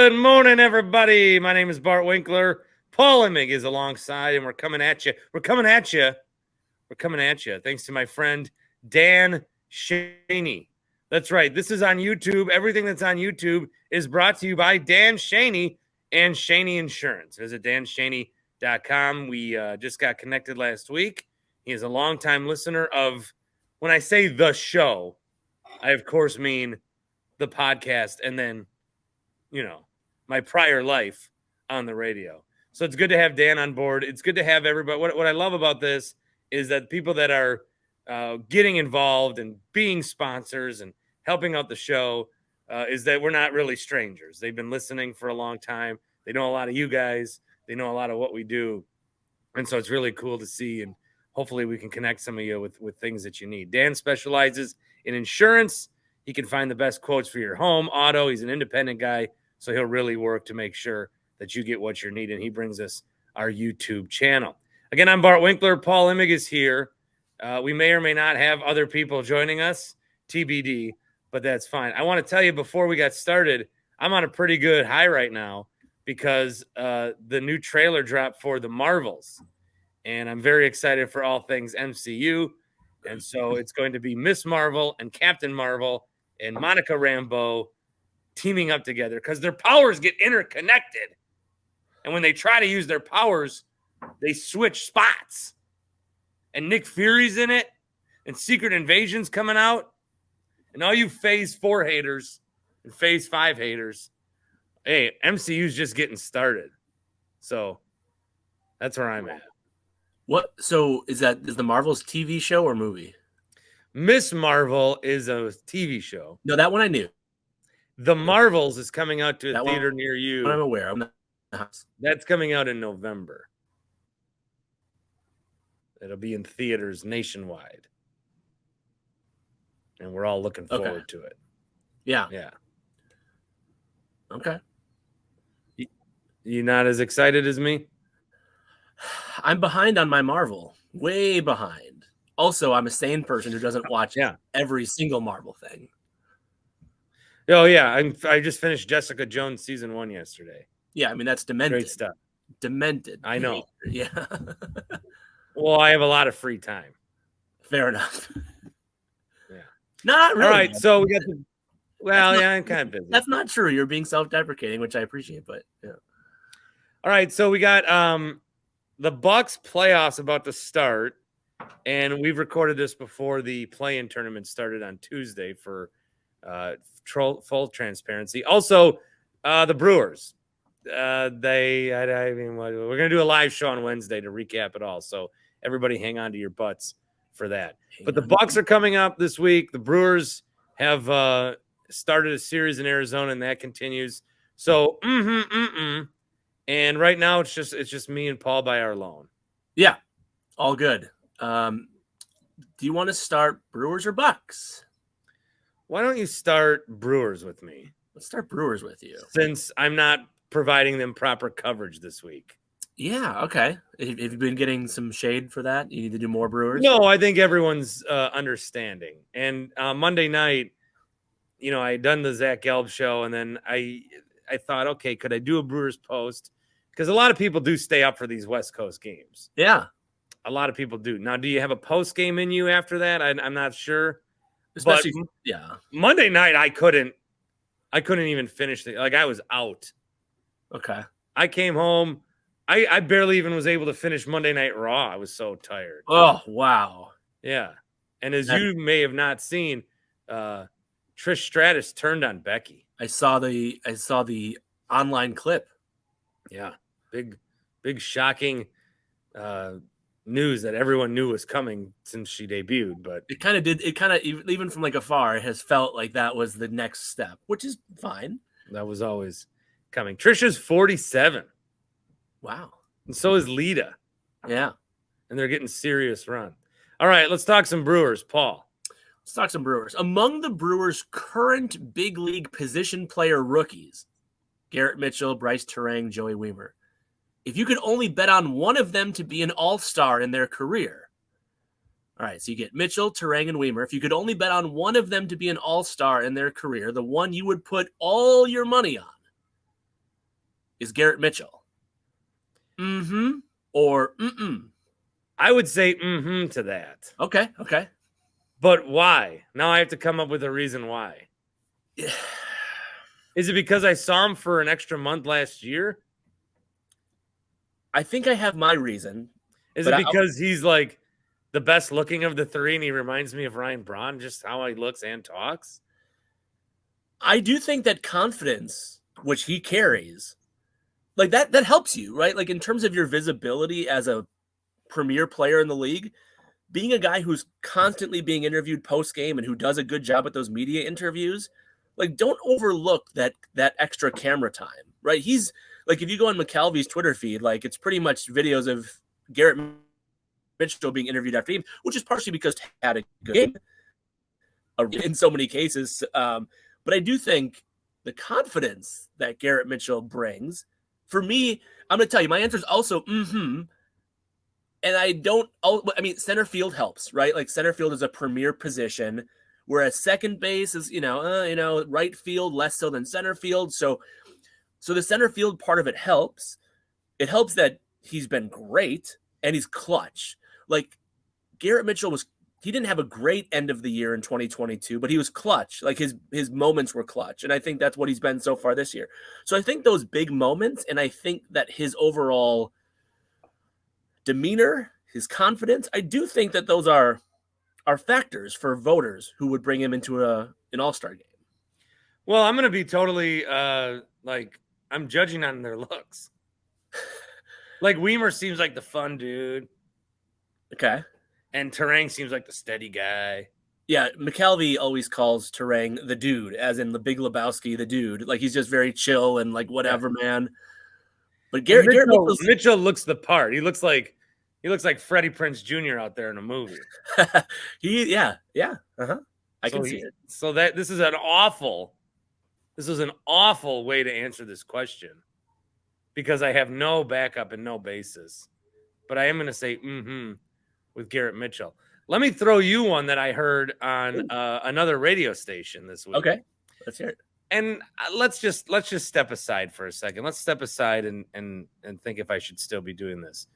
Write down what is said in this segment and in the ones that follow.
Good morning, everybody. My name is Bart Winkler. Paul Imig is alongside, and we're coming at you. We're coming at you. Thanks to my friend Dan Shaney. That's right. This is on YouTube. Everything that's on YouTube is brought to you by Dan Shaney and Shaney Insurance. Visit danshaney.com. We just got connected last week. He is a longtime listener of, when I say the show, I of course mean the podcast and then, my prior life on the radio. So it's good to have Dan on board. It's good to have everybody. What I love about this is that people that are getting involved and being sponsors and helping out the show is that we're not really strangers. They've been listening for a long time. They know a lot of you guys. They know a lot of what we do. And so it's really cool to see. And hopefully we can connect some of you with things that you need. Dan specializes in insurance. He can find the best quotes for your home, auto. He's an independent guy. So he'll really work to make sure that you get what you're needing. He brings us our YouTube channel. Again, I'm Bart Winkler. Paul Imig is here. We may or may not have other people joining us, TBD, but that's fine. I want to tell you before we got started, I'm on a pretty good high right now because the new trailer dropped for The Marvels. And I'm very excited for all things MCU. And so it's going to be Miss Marvel and Captain Marvel and Monica Rambeau teaming up together because their powers get interconnected. And when they try to use their powers, they switch spots. And Nick Fury's in it, and Secret Invasion's coming out. And all you Phase 4 haters and Phase 5 haters, hey, MCU's just getting started. So that's where I'm at. What? So is the Marvel's TV show or movie? Miss Marvel is a TV show. No, that one I knew. The Marvels is coming out to a That theater one, near you. I'm aware. I'm not. That's coming out in November. It'll be in theaters nationwide. And we're all looking forward to it. Yeah. Yeah. Okay. You not as excited as me? I'm behind on my Marvel. Way behind. Also, I'm a sane person who doesn't watch every single Marvel thing. Oh, yeah. I just finished Jessica Jones season 1 yesterday. Yeah, I mean, that's demented. Great stuff. Demented. I know. Yeah. Well, I have a lot of free time. Fair enough. Yeah. Not really. All right, so we got the... Well, I'm kind of busy. That's not true. You're being self-deprecating, which I appreciate, but yeah. All right, so we got the Bucks playoffs about to start, and we've recorded this before the play-in tournament started on Tuesday for full transparency. Also, the Brewers. We're going to do a live show on Wednesday to recap it all. So everybody hang on to your butts for that. But the Bucks are coming up this week. The Brewers have started a series in Arizona, and that continues. So, and right now it's just me and Paul by our lone. Yeah, all good. Do you want to start Brewers or Bucks? Why don't you start Brewers with me? Let's start Brewers with you. Since I'm not providing them proper coverage this week. Yeah, okay. Have you been getting some shade for that? You need to do more Brewers? No, I think everyone's understanding. And Monday night, I had done the Zach Gelb show, and then I thought, okay, could I do a Brewers post? Because a lot of people do stay up for these West Coast games. Yeah. A lot of people do. Now, do you have a post game in you after that? I'm not sure. Especially, but Monday night, I couldn't even finish I was out. Okay. I came home. I barely even was able to finish Monday Night Raw. I was so tired. Oh, wow. Yeah. And as you may have not seen, Trish Stratus turned on Becky. I saw the online clip. Yeah. Big shocking news that everyone knew was coming since she debuted, but it kind of even from afar, it has felt like that was the next step, which is fine. That was always coming. Trisha's 47. Wow. And so is Lita. Yeah. And they're getting serious run. All right, let's talk some Brewers, Paul. Let's talk some Brewers. Among the Brewers' current big league position player rookies, Garrett Mitchell, Bryce Terang, Joey Wiemer. If you could only bet on one of them to be an all-star in their career. All right, so you get Mitchell, Terang, and Wiemer. If you could only bet on one of them to be an all-star in their career, the one you would put all your money on, is Garrett Mitchell. Mm-hmm. Or mm-mm. I would say mm-hmm to that. Okay. But why? Now I have to come up with a reason why. Is it because I saw him for an extra month last year? I think I have my reason. Is it because he's like the best looking of the three and he reminds me of Ryan Braun, just how he looks and talks? I do think that confidence, which he carries, like that helps you, right? Like in terms of your visibility as a premier player in the league, being a guy who's constantly being interviewed post game and who does a good job at those media interviews, like don't overlook that extra camera time, right? He's like, if you go on McCalvy's Twitter feed, like it's pretty much videos of Garrett Mitchell being interviewed after game, which is partially because he had a good game in so many cases. But I do think the confidence that Garrett Mitchell brings, for me, I'm going to tell you, my answer is also mm-hmm. And center field helps, right? Like center field is a premier position, whereas second base is, right field less so than center field. So the center field part of it helps. It helps that he's been great and he's clutch. Like Garrett Mitchell he didn't have a great end of the year in 2022, but he was clutch. Like his moments were clutch. And I think that's what he's been so far this year. So I think those big moments, and I think that his overall demeanor, his confidence, I do think that those are factors for voters who would bring him into an all-star game. Well, I'm going to be totally I'm judging on their looks. Like Weimer seems like the fun dude. Okay. And Turang seems like the steady guy. Yeah, McCalvy always calls Turang the dude, as in the Big Lebowski, the dude. Like he's just very chill and like whatever, man. But Garrett Mitchell looks the part. He looks like Freddie Prinze Jr. out there in a movie. Yeah. Uh-huh. I can see it. So this is an awful way to answer this question because I have no backup and no basis. But I am going to say with Garrett Mitchell. Let me throw you one that I heard on another radio station this week. Okay, let's hear it. And let's just step aside for a second. Let's step aside and think if I should still be doing this.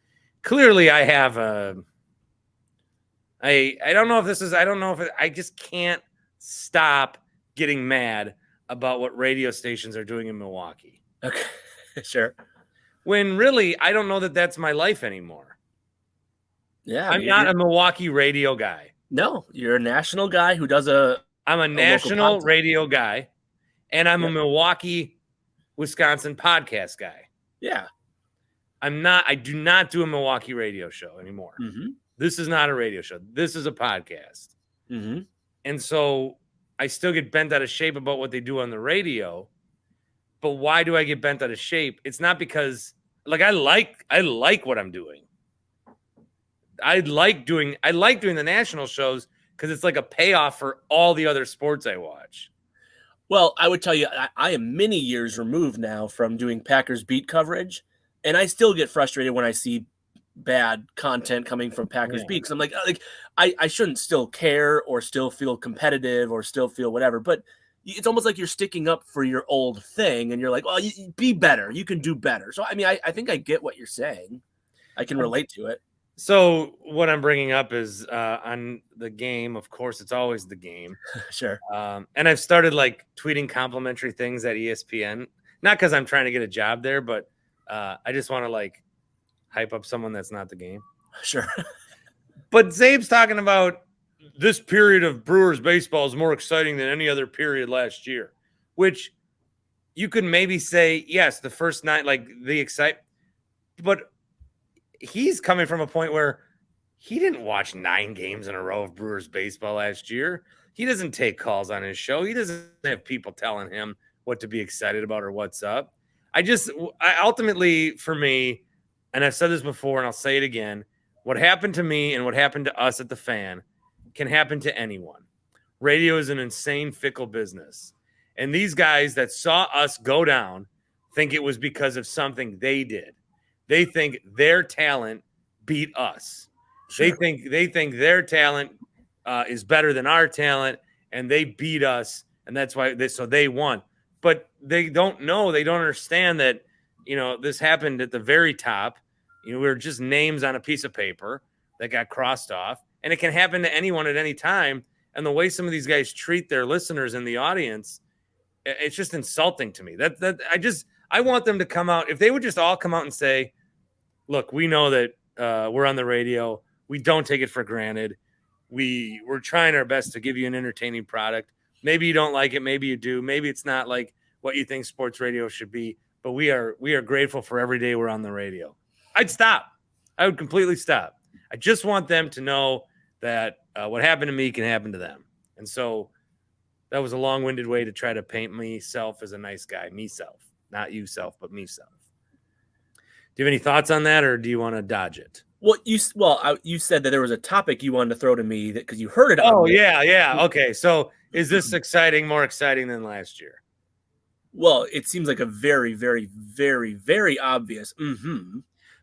Clearly, I have I don't know if this is. I don't know if I just can't stop getting mad about what radio stations are doing in Milwaukee. Okay, sure. When really, I don't know that that's my life anymore. Yeah, I'm not a Milwaukee radio guy. No, you're a national guy who does I'm a national radio guy, and I'm a Milwaukee, Wisconsin podcast guy. Yeah. I do not do a Milwaukee radio show anymore. Mm-hmm. This is not a radio show. This is a podcast. Mm-hmm. And so I still get bent out of shape about what they do on the radio. But why do I get bent out of shape? It's not because I like what I'm doing. I like doing the national shows because it's like a payoff for all the other sports I watch. Well, I would tell you, I am many years removed now from doing Packers beat coverage, and I still get frustrated when I see bad content coming from Packers beat. Because I'm like I shouldn't still care or still feel competitive or still feel whatever, but it's almost like you're sticking up for your old thing, and you're like, well, be better. You can do better. So, I mean, I think I get what you're saying. I can relate to it. So what I'm bringing up is on the game. Of course, it's always the game. Sure. And I've started tweeting complimentary things at ESPN, not because I'm trying to get a job there, but I just want to hype up someone that's not the game. Sure. But Zabe's talking about this period of Brewers baseball is more exciting than any other period last year, which you could maybe say, yes, the first night, the excitement, but he's coming from a point where he didn't watch 9 games in a row of Brewers baseball last year. He doesn't take calls on his show. He doesn't have people telling him what to be excited about or what's up. I ultimately, for me, and I've said this before and I'll say it again, what happened to me and what happened to us at the Fan can happen to anyone. Radio is an insane, fickle business. And these guys that saw us go down think it was because of something they did. They think their talent beat us. Sure. They think their talent is better than our talent, and they beat us, and that's why they won. But they don't know. They don't understand that this happened at the very top. We were just names on a piece of paper that got crossed off, and it can happen to anyone at any time. And the way some of these guys treat their listeners in the audience, it's just insulting to me. I want them to come out. If they would just all come out and say, look, we know that we're on the radio. We don't take it for granted. We're trying our best to give you an entertaining product. Maybe you don't like it. Maybe you do. Maybe it's not like what you think sports radio should be. But we are grateful for every day we're on the radio. I'd stop. I would completely stop. I just want them to know that what happened to me can happen to them. And so that was a long-winded way to try to paint myself as a nice guy. Me-self. Not you-self, but me-self. Do you have any thoughts on that, or do you want to dodge it? Well, you said that there was a topic you wanted to throw to me because you heard it. Oh, yeah. Okay, so is this more exciting than last year? Well, it seems like a very, very, very, very obvious. Mm-hmm.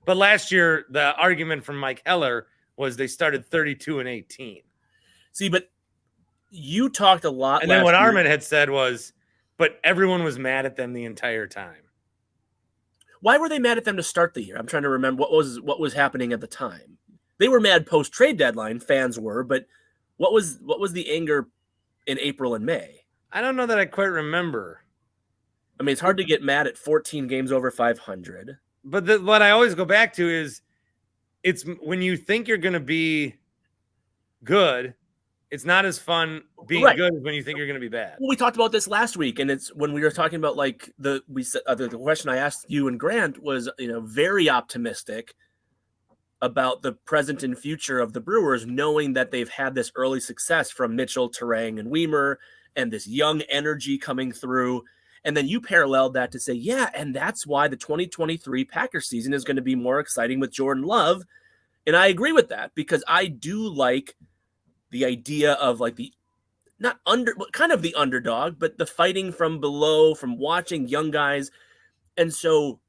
But last year, the argument from Mike Heller was they started 32-18. See, but you talked a lot. And then what Armin had said was, but everyone was mad at them the entire time. Why were they mad at them to start the year? I'm trying to remember what was happening at the time. They were mad post trade deadline. Fans were, but what was the anger in April and May? I don't know that I quite remember. I mean, it's hard to get mad at 14 games over 500. But what I always go back to is, it's when you think you're going to be good, it's not as fun being good as when you think you're going to be bad. Well, we talked about this last week, and it's when we were talking about like the question I asked you and Grant was, very optimistic about the present and future of the Brewers, knowing that they've had this early success from Mitchell, Turang, and Weimer, and this young energy coming through. And then you paralleled that to say, yeah, and that's why the 2023 Packers season is going to be more exciting with Jordan Love. And I agree with that because I do like the idea of like the underdog, but the fighting from below, from watching young guys. And so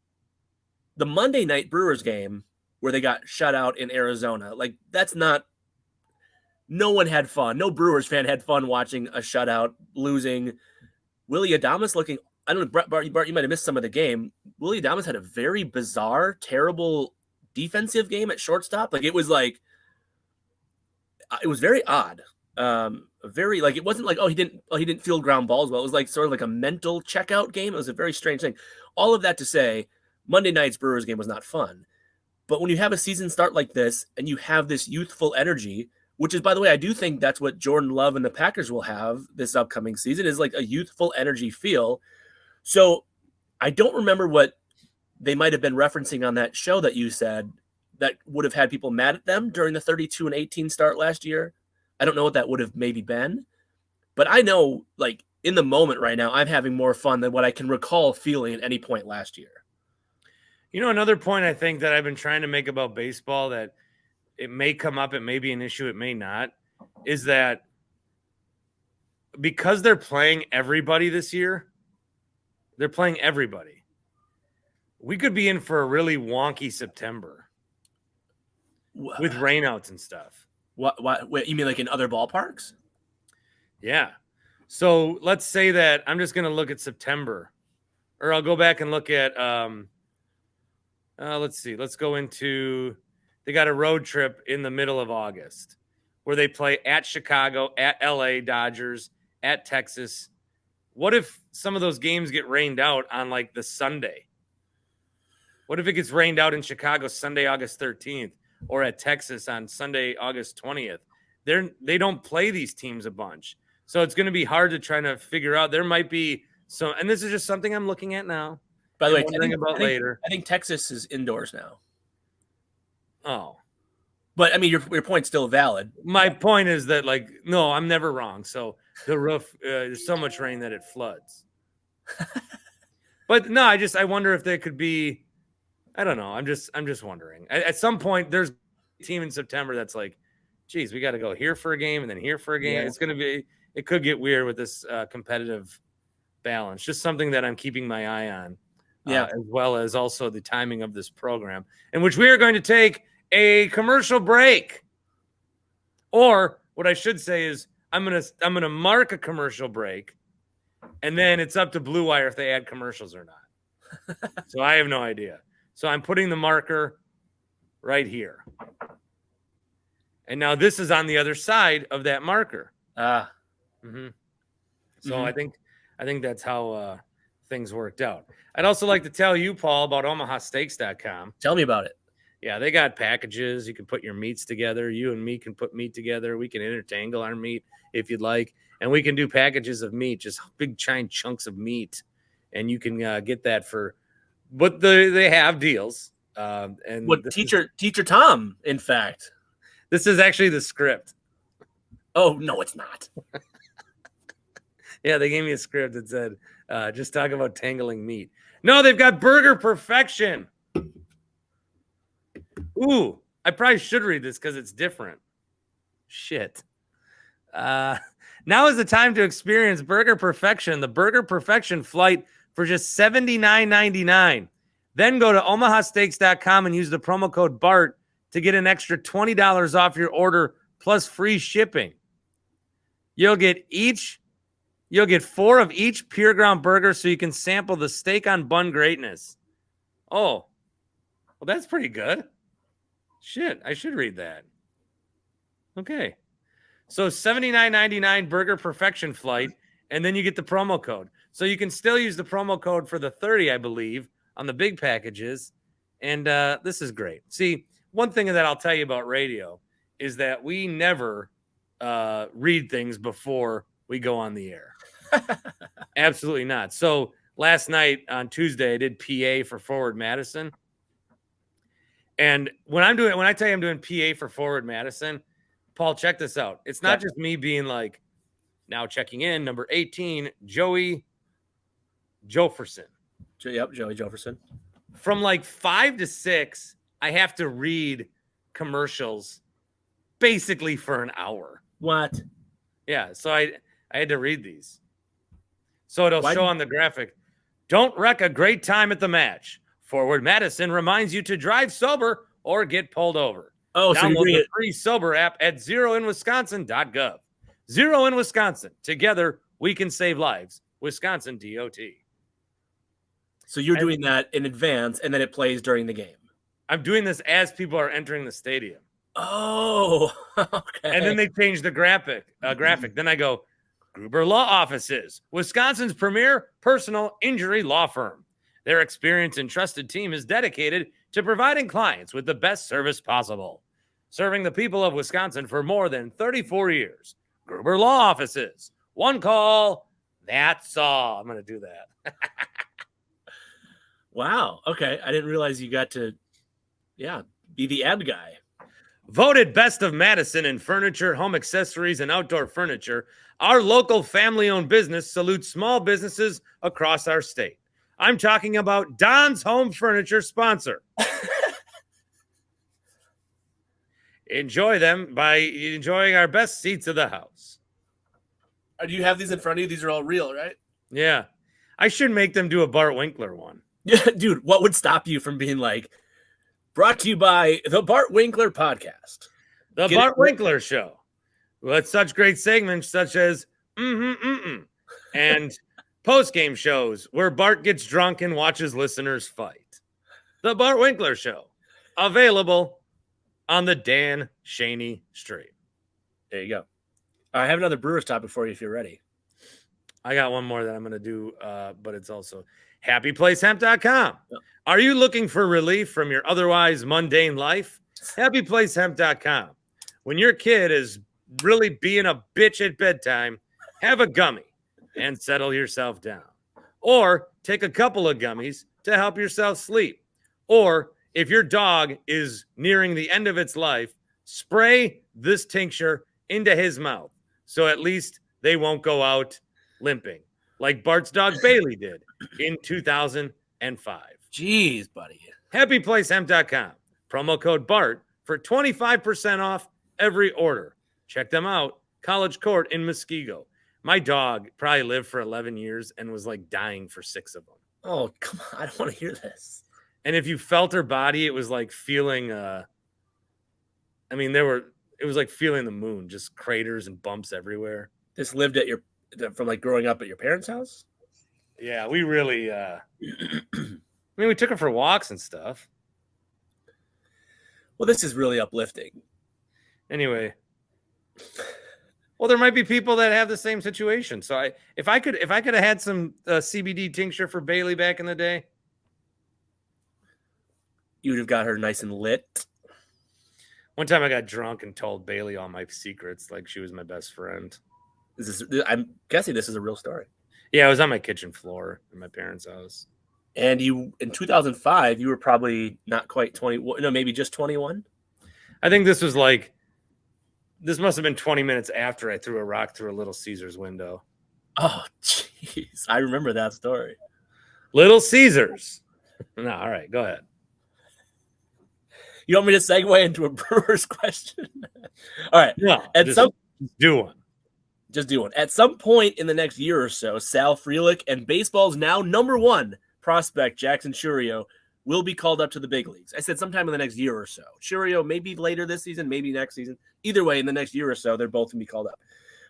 the Monday night Brewers game where they got shut out in Arizona, like no one had fun. No Brewers fan had fun watching a shutout, losing. Willy Adames looking, I don't know, Bart, you might have missed some of the game. Willy Adames had a very bizarre, terrible defensive game at shortstop. Like it was very odd. It wasn't like, he didn't field ground balls well. It was like sort of like a mental checkout game. It was a very strange thing. All of that to say, Monday night's Brewers game was not fun. But when you have a season start like this and you have this youthful energy, which is, by the way, I do think that's what Jordan Love and the Packers will have this upcoming season, is like a youthful energy feel. So I don't remember what they might have been referencing on that show that you said that would have had people mad at them during the 32-18 start last year. I don't know what that would have maybe been. But I know, like, in the moment right now, I'm having more fun than what I can recall feeling at any point last year. Another point I think that I've been trying to make about baseball that it may come up, it may be an issue, it may not, is that because they're playing everybody this year, we could be in for a really wonky September with rainouts and stuff. What you mean, like in other ballparks? Yeah. So let's say that I'm just going to look at September, or I'll go back and look at, let's see, let's go into, they got a road trip in the middle of August where they play at Chicago, at LA Dodgers, at Texas. What if some of those games get rained out on like the Sunday? What if it gets rained out in Chicago Sunday, August 13th, or at Texas on Sunday, August 20th? They don't play these teams a bunch. So it's going to be hard to try to figure out. There might be some, and this is just something I'm looking at now. By the way, later. I think Texas is indoors now. Oh. But I mean, your point's still valid. My point is that, like, no, I'm never wrong. So the roof, there's so much rain that it floods. But no, I wonder if there could be, I don't know. I'm just wondering. At some point, there's a team in September that's like, geez, we got to go here for a game and then here for a game. Yeah. It's going to be, it could get weird with this competitive balance. Just something that I'm keeping my eye on. As well as also the timing of this program, in which we are going to take a commercial break. Or what I should say is I'm gonna mark a commercial break, and then it's up to Blue Wire if they add commercials or not. So I have no idea. So I'm putting the marker right here. And now this is on the other side of that marker. Ah. Mm-hmm. So I think that's how things worked out. I'd also like to tell you, Paul, about omahasteaks.com. Tell me about it. Yeah, they got packages. You can put your meats together. You and me can put meat together. We can intertangle our meat if you'd like. And we can do packages of meat, just big giant chunks of meat. And you can get that for what they have deals. And what teacher Tom, in fact. This is actually the script. Oh, no, it's not. Yeah, they gave me a script that said, just talk about tangling meat. No, they've got burger perfection. Ooh, I probably should read this because it's different. Shit. Now is the time to experience burger perfection. The burger perfection flight for just $79.99. Then go to omahasteaks.com and use the promo code BART to get an extra $20 off your order plus free shipping. You'll get 4 of each pure ground burger so you can sample the steak on bun greatness. Oh, well, that's pretty good. Shit, I should read that. Okay. So $79.99 burger perfection flight, and then you get the promo code. So you can still use the promo code for the 30, I believe, on the big packages. And this is great. See, one thing that I'll tell you about radio is that we never read things before we go on the air. Absolutely not. So last night on Tuesday, I did PA for Forward Madison. And when I tell you I'm doing PA for Forward Madison, Paul, check this out. It's not just me being like, now checking in, number 18, Joey Jofferson. Yep, Joey Jefferson. From like 5 to 6, I have to read commercials basically for an hour. What? Yeah, so I had to read these. So it'll show on the graphic, don't wreck a great time at the match. Forward Madison reminds you to drive sober or get pulled over. Oh, so download the free sober app at zeroinwisconsin.gov. Zero in Wisconsin. Together, we can save lives. Wisconsin DOT. So you're doing that in advance, and then it plays during the game. I'm doing this as people are entering the stadium. Oh, okay. And then they change the graphic. Then I go, Gruber Law Offices, Wisconsin's premier personal injury law firm. Their experienced and trusted team is dedicated to providing clients with the best service possible. Serving the people of Wisconsin for more than 34 years. Gruber Law Offices. One call, that's all. I'm going to do that. Wow. Okay. I didn't realize you got to, be the ad guy. Voted best of Madison in furniture, home accessories, and outdoor furniture, our local family-owned business salutes small businesses across our state. I'm talking about Don's Home Furniture sponsor. Enjoy them by enjoying our best seats of the house. Do you have these in front of you? These are all real, right? Yeah. I should make them do a Bart Winkler one. Yeah, dude, what would stop you from being like, brought to you by the Bart Winkler podcast? The Bart Winkler Show. With such great segments such as and post-game shows where Bart gets drunk and watches listeners fight. The Bart Winkler Show. Available on the Dan Shaney Street. There you go. I have another Brewers topic for you if you're ready. I got one more that I'm going to do, but it's also happyplacehemp.com. Yep. Are you looking for relief from your otherwise mundane life? Happyplacehemp.com. When your kid is really being a bitch at bedtime, have a gummy and settle yourself down. Or take a couple of gummies to help yourself sleep. Or if your dog is nearing the end of its life, spray this tincture into his mouth so at least they won't go out limping like Bart's dog Bailey did in 2005. Jeez, buddy. Happyplacehemp.com. Promo code BART for 25% off every order. Check them out. College Court in Muskego. My dog probably lived for 11 years and was like dying for 6 of them. Oh, come on. I don't want to hear this. And if you felt her body, it was like feeling, it was like feeling the moon, just craters and bumps everywhere. This lived from like growing up at your parents' house? Yeah, we really we took her for walks and stuff. Well, this is really uplifting. Anyway. Well, there might be people that have the same situation. So if I could have had some CBD tincture for Bailey back in the day, you would have got her nice and lit. One time I got drunk and told Bailey all my secrets like she was my best friend. I'm guessing this is a real story. Yeah, I was on my kitchen floor in my parents' house. And you, in 2005, you were probably not quite 20. No, maybe just 21. I think this must have been 20 minutes after I threw a rock through a Little Caesars window. Oh, jeez. I remember that story. Little Caesars. No, all right, go ahead. You want me to segue into a Brewers question? All right. No, just do one. Just do one. At some point in the next year or so, Sal Frelick and baseball's now #1 prospect, Jackson Chourio, will be called up to the big leagues. I said sometime in the next year or so. Chourio, maybe later this season, maybe next season. Either way, in the next year or so, they're both going to be called up.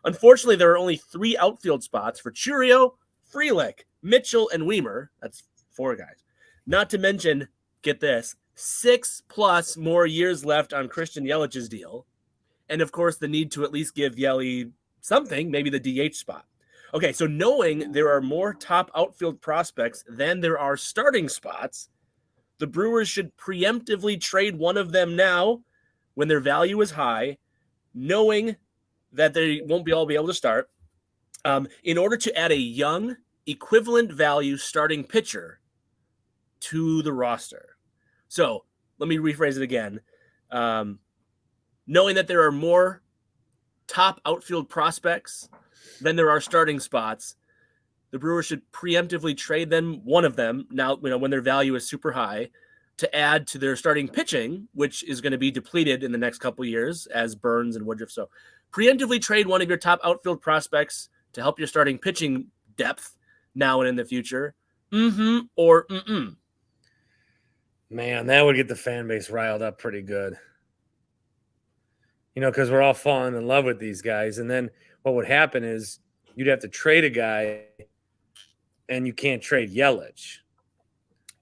Unfortunately, there are only 3 outfield spots for Chourio, Frelick, Mitchell, and Weimer. That's 4 guys. Not to mention, get this, 6+ more years left on Christian Yelich's deal. And, of course, the need to at least give Yeli something, maybe the DH spot. Okay, so knowing there are more top outfield prospects than there are starting spots, the Brewers should preemptively trade one of them now when their value is high, knowing that they won't all be able to start, in order to add a young, equivalent value starting pitcher to the roster. So let me rephrase it again. Knowing that there are more top outfield prospects than there are starting spots, the Brewers should preemptively trade one of them now, when their value is super high, to add to their starting pitching, which is going to be depleted in the next couple of years as Burns and Woodruff. So preemptively trade one of your top outfield prospects to help your starting pitching depth now and in the future. Or mm-mm. Man, that would get the fan base riled up pretty good. Because we're all falling in love with these guys. And then what would happen is you'd have to trade a guy and you can't trade Yelich.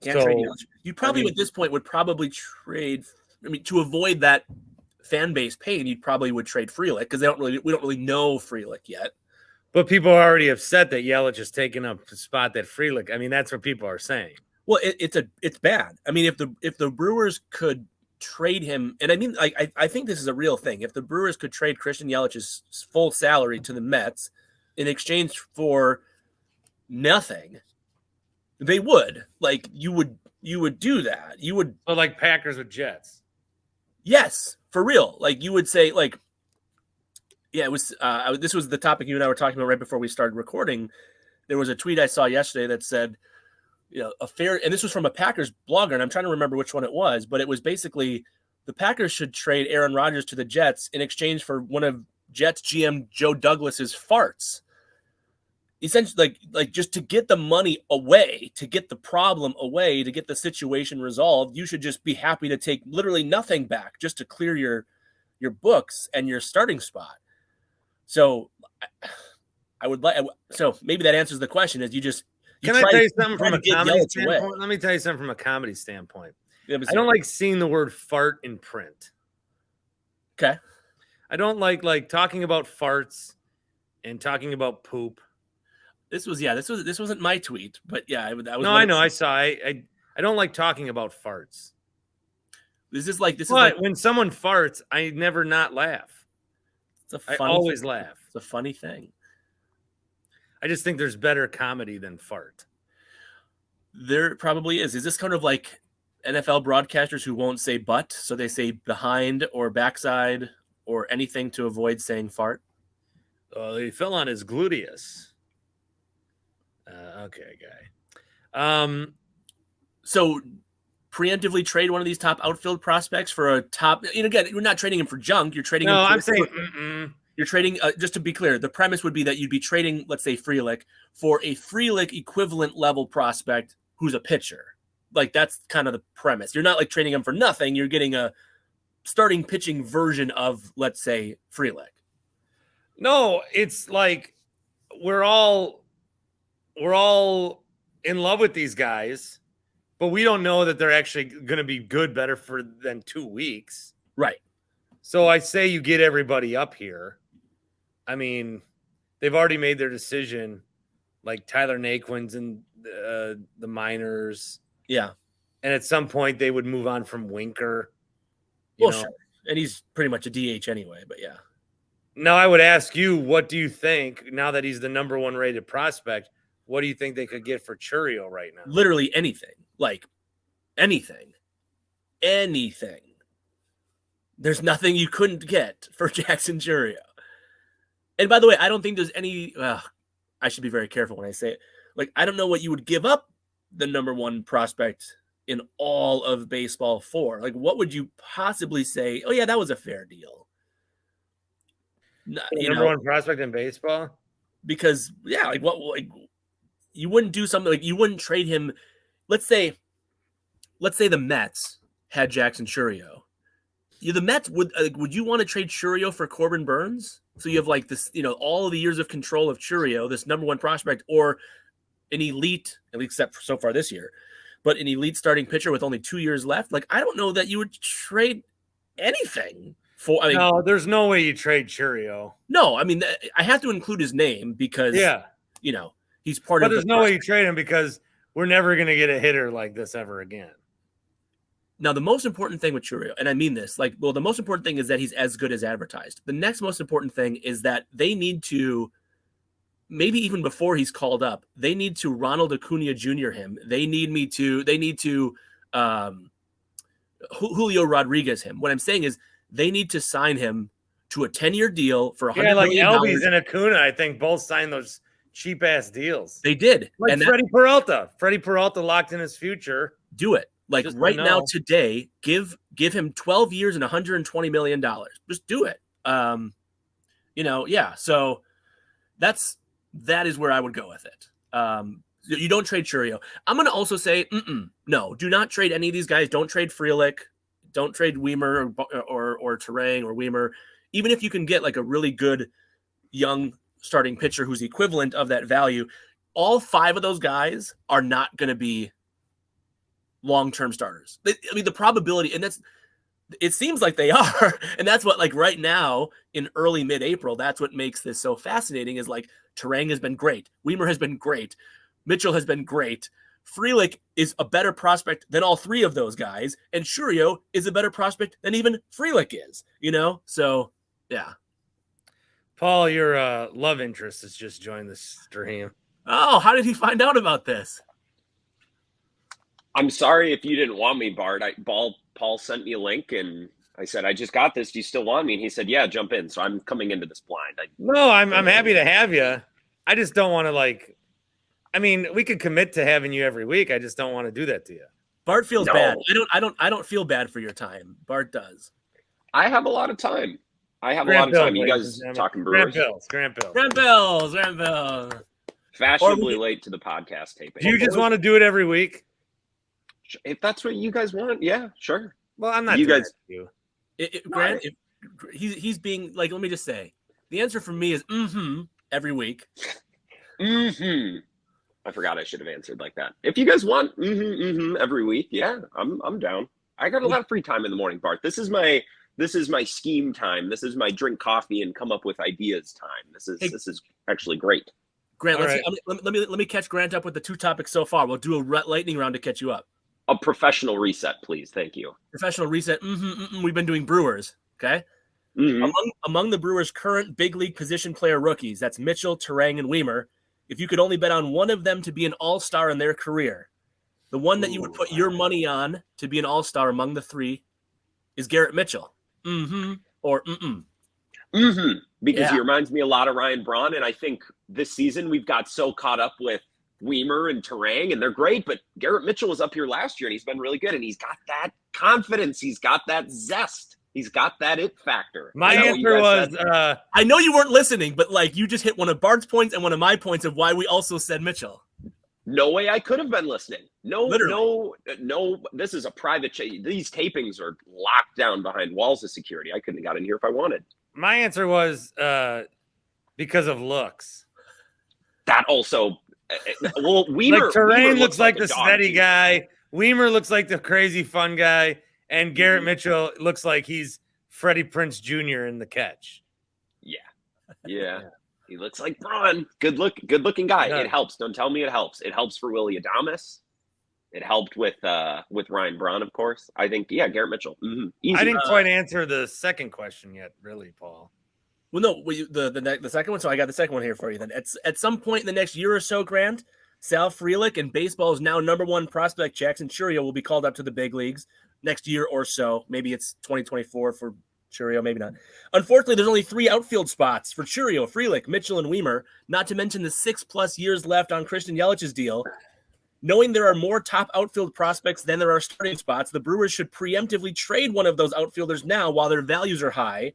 Trade Yelich. You probably, at this point, would probably trade. To avoid that fan base pain, you probably would trade Frelick because we don't really know Frelick yet. But people are already upset that Yelich has taken up the spot that Frelick. That's what people are saying. Well, it's bad. If the Brewers could trade him, and I think this is a real thing. If the Brewers could trade Christian Yelich's full salary to the Mets in exchange for nothing, they would. You would do that. You would. So like Packers with Jets. Yes, for real. You would say yeah, it was. This was the topic you and I were talking about right before we started recording. There was a tweet I saw yesterday that said, a fair, and this was from a Packers blogger, and I'm trying to remember which one it was, but it was basically the Packers should trade Aaron Rodgers to the Jets in exchange for one of Jets GM Joe Douglas's farts. Essentially, just to get the money away, to get the problem away, to get the situation resolved, you should just be happy to take literally nothing back just to clear your books and your starting spot. So I would like, so maybe that answers the question is Can I tell you something from a comedy standpoint? Let me tell you something from a comedy standpoint. I don't like seeing the word fart in print. Okay. I don't like talking about farts and talking about poop. This wasn't my tweet, but yeah, that was. No, I know. I saw. I don't like talking about farts. But when someone farts, I never not laugh. I always laugh. It's a funny thing. I just think there's better comedy than fart. There probably is. Is this kind of like NFL broadcasters who won't say butt, so they say behind or backside or anything to avoid saying fart? He fell on his gluteus. Okay, guy. So preemptively trade one of these top outfield prospects for a top. Again, you're not trading him for junk. You're trading. No, him I'm saying. You're trading, just to be clear, the premise would be that you'd be trading, let's say, Frelick for a Frelick equivalent level prospect who's a pitcher. That's kind of the premise. You're not trading him for nothing. You're getting a starting pitching version of, let's say, Frelick. No, it's we're all we're all in love with these guys, but we don't know that they're actually going to be good better than 2 weeks. Right. So I say you get everybody up here. I mean, they've already made their decision, like Tyler Naquin's in the minors. Yeah. And at some point they would move on from Winker. Well, sure. And he's pretty much a DH anyway, but yeah. Now I would ask you, what do you think, now that he's the number 1 rated prospect, what do you think they could get for Chourio right now? Literally anything. Like anything. Anything. There's nothing you couldn't get for Jackson Chourio. And by the way, I don't think there's any I should be very careful when I say it. Like, I don't know what you would give up the number 1 prospect in all of baseball for. Like, what would you possibly say? Oh yeah, that was a fair deal. Number 1 prospect in baseball? Because yeah, like what? Like, you wouldn't do something like you wouldn't trade him. Let's say the Mets had Jackson Chourio. The Mets would you want to trade Chourio for Corbin Burns? So you have like this, all of the years of control of Chourio, this number 1 prospect, or an elite, at least except for so far this year, but an elite starting pitcher with only 2 years left. Like, I don't know that you would trade anything for. I mean, no, there's no way you trade Chourio. No, I mean, I have to include his name because, he's part of. But there's no way you trade him because we're never going to get a hitter like this ever again. Now, the most important thing with Chourio, and I mean this, the most important thing is that he's as good as advertised. The next most important thing is that they need to, maybe even before he's called up, they need to Ronald Acuna Jr. him. They need to Julio Rodriguez him. What I'm saying is they need to sign him to a 10-year deal for $100 million. Yeah, like Albies and Acuna, I think both signed those cheap-ass deals. They did. Like Freddie Peralta. Freddie Peralta locked in his future. Do it. Like just right now, today, give him 12 years and $120 million. Just do it. So that is where I would go with it. You don't trade Chourio. I'm going to also say, no, do not trade any of these guys. Don't trade Frelick. Don't trade Weimer or Terang or Weimer. Even if you can get like a really good young starting pitcher who's equivalent of that value, all 5 of those guys are not going to be long-term starters. I mean, the probability, and it seems like they are, and that's what, like, right now in early mid-April, that's what makes this so fascinating is like Terang has been great, Weimer has been great, Mitchell has been great, Frelick is a better prospect than all 3 of those guys, and Chourio is a better prospect than even Frelick is, so yeah. Paul, your love interest has just joined the stream. Oh, how did he find out about this? I'm sorry if you didn't want me, Bart. Paul sent me a link, and I said, I just got this. Do you still want me? And he said, yeah, jump in. So I'm coming into this blind. No, I'm happy to have you. I just don't want to we could commit to having you every week. I just don't want to do that to you. Bart feels bad. I don't feel bad for your time. Bart does. I have a lot of time. You guys talking Brewers? Grant Bilse. Fashionably late to the podcast taping. Do you just want to do it every week? If that's what you guys want, yeah, sure. Well, I'm not. You guys, Grant, he's being like. Let me just say, the answer for me is every week. I forgot I should have answered like that. If you guys want every week, yeah, I'm down. I got a lot of free time in the morning, Bart. This is my scheme time. This is my drink coffee and come up with ideas time. This is actually great. Grant, let me catch Grant up with the 2 topics so far. We'll do a lightning round to catch you up. A professional reset, please. Thank you. Professional reset. We've been doing Brewers. Okay. Among the Brewers' current big league position player rookies, that's Mitchell, Terang, and Weimer. If you could only bet on one of them to be an all-star in their career, the one that you would put your money on to be an all-star among the 3 is Garrett Mitchell. Because he reminds me a lot of Ryan Braun, and I think this season we've got so caught up with Weimer and Terang, and they're great, but Garrett Mitchell was up here last year, and he's been really good, and he's got that confidence. He's got that zest. He's got that it factor. My answer was, I know you weren't listening, but like you just hit one of Bart's points and one of my points of why we also said Mitchell. No way I could have been listening. No, literally. No. This is a private these tapings are locked down behind walls of security. I couldn't have got in here if I wanted. My answer was because of looks. That also Well, Weimer, Like Terrain Weimer looks like a the dog, steady too. guy. Weimer looks like the crazy fun guy, and Garrett Mitchell looks like he's Freddie Prinze Jr. in the catch. Yeah. He looks like Braun. Good looking guy. Yeah. It helps. Don't tell me it helps. It helps for Willie Adames. It helped with Ryan Braun, of course. I think, Garrett Mitchell. Easy. I didn't quite answer the second question yet, really, Paul. Well, no, the second one. So I got the second one here for you. Then at some point in the next year or so, Grant, Sal Frelick and baseball's now #1 prospect Jackson Chourio will be called up to the big leagues next year or so. Maybe it's 2024 for Chourio, maybe not. Unfortunately, there's only 3 outfield spots for Chourio, Frelick, Mitchell, and Weimer. Not to mention the 6+ years left on Christian Yelich's deal. Knowing there are more top outfield prospects than there are starting spots, the Brewers should preemptively trade one of those outfielders now while their values are high,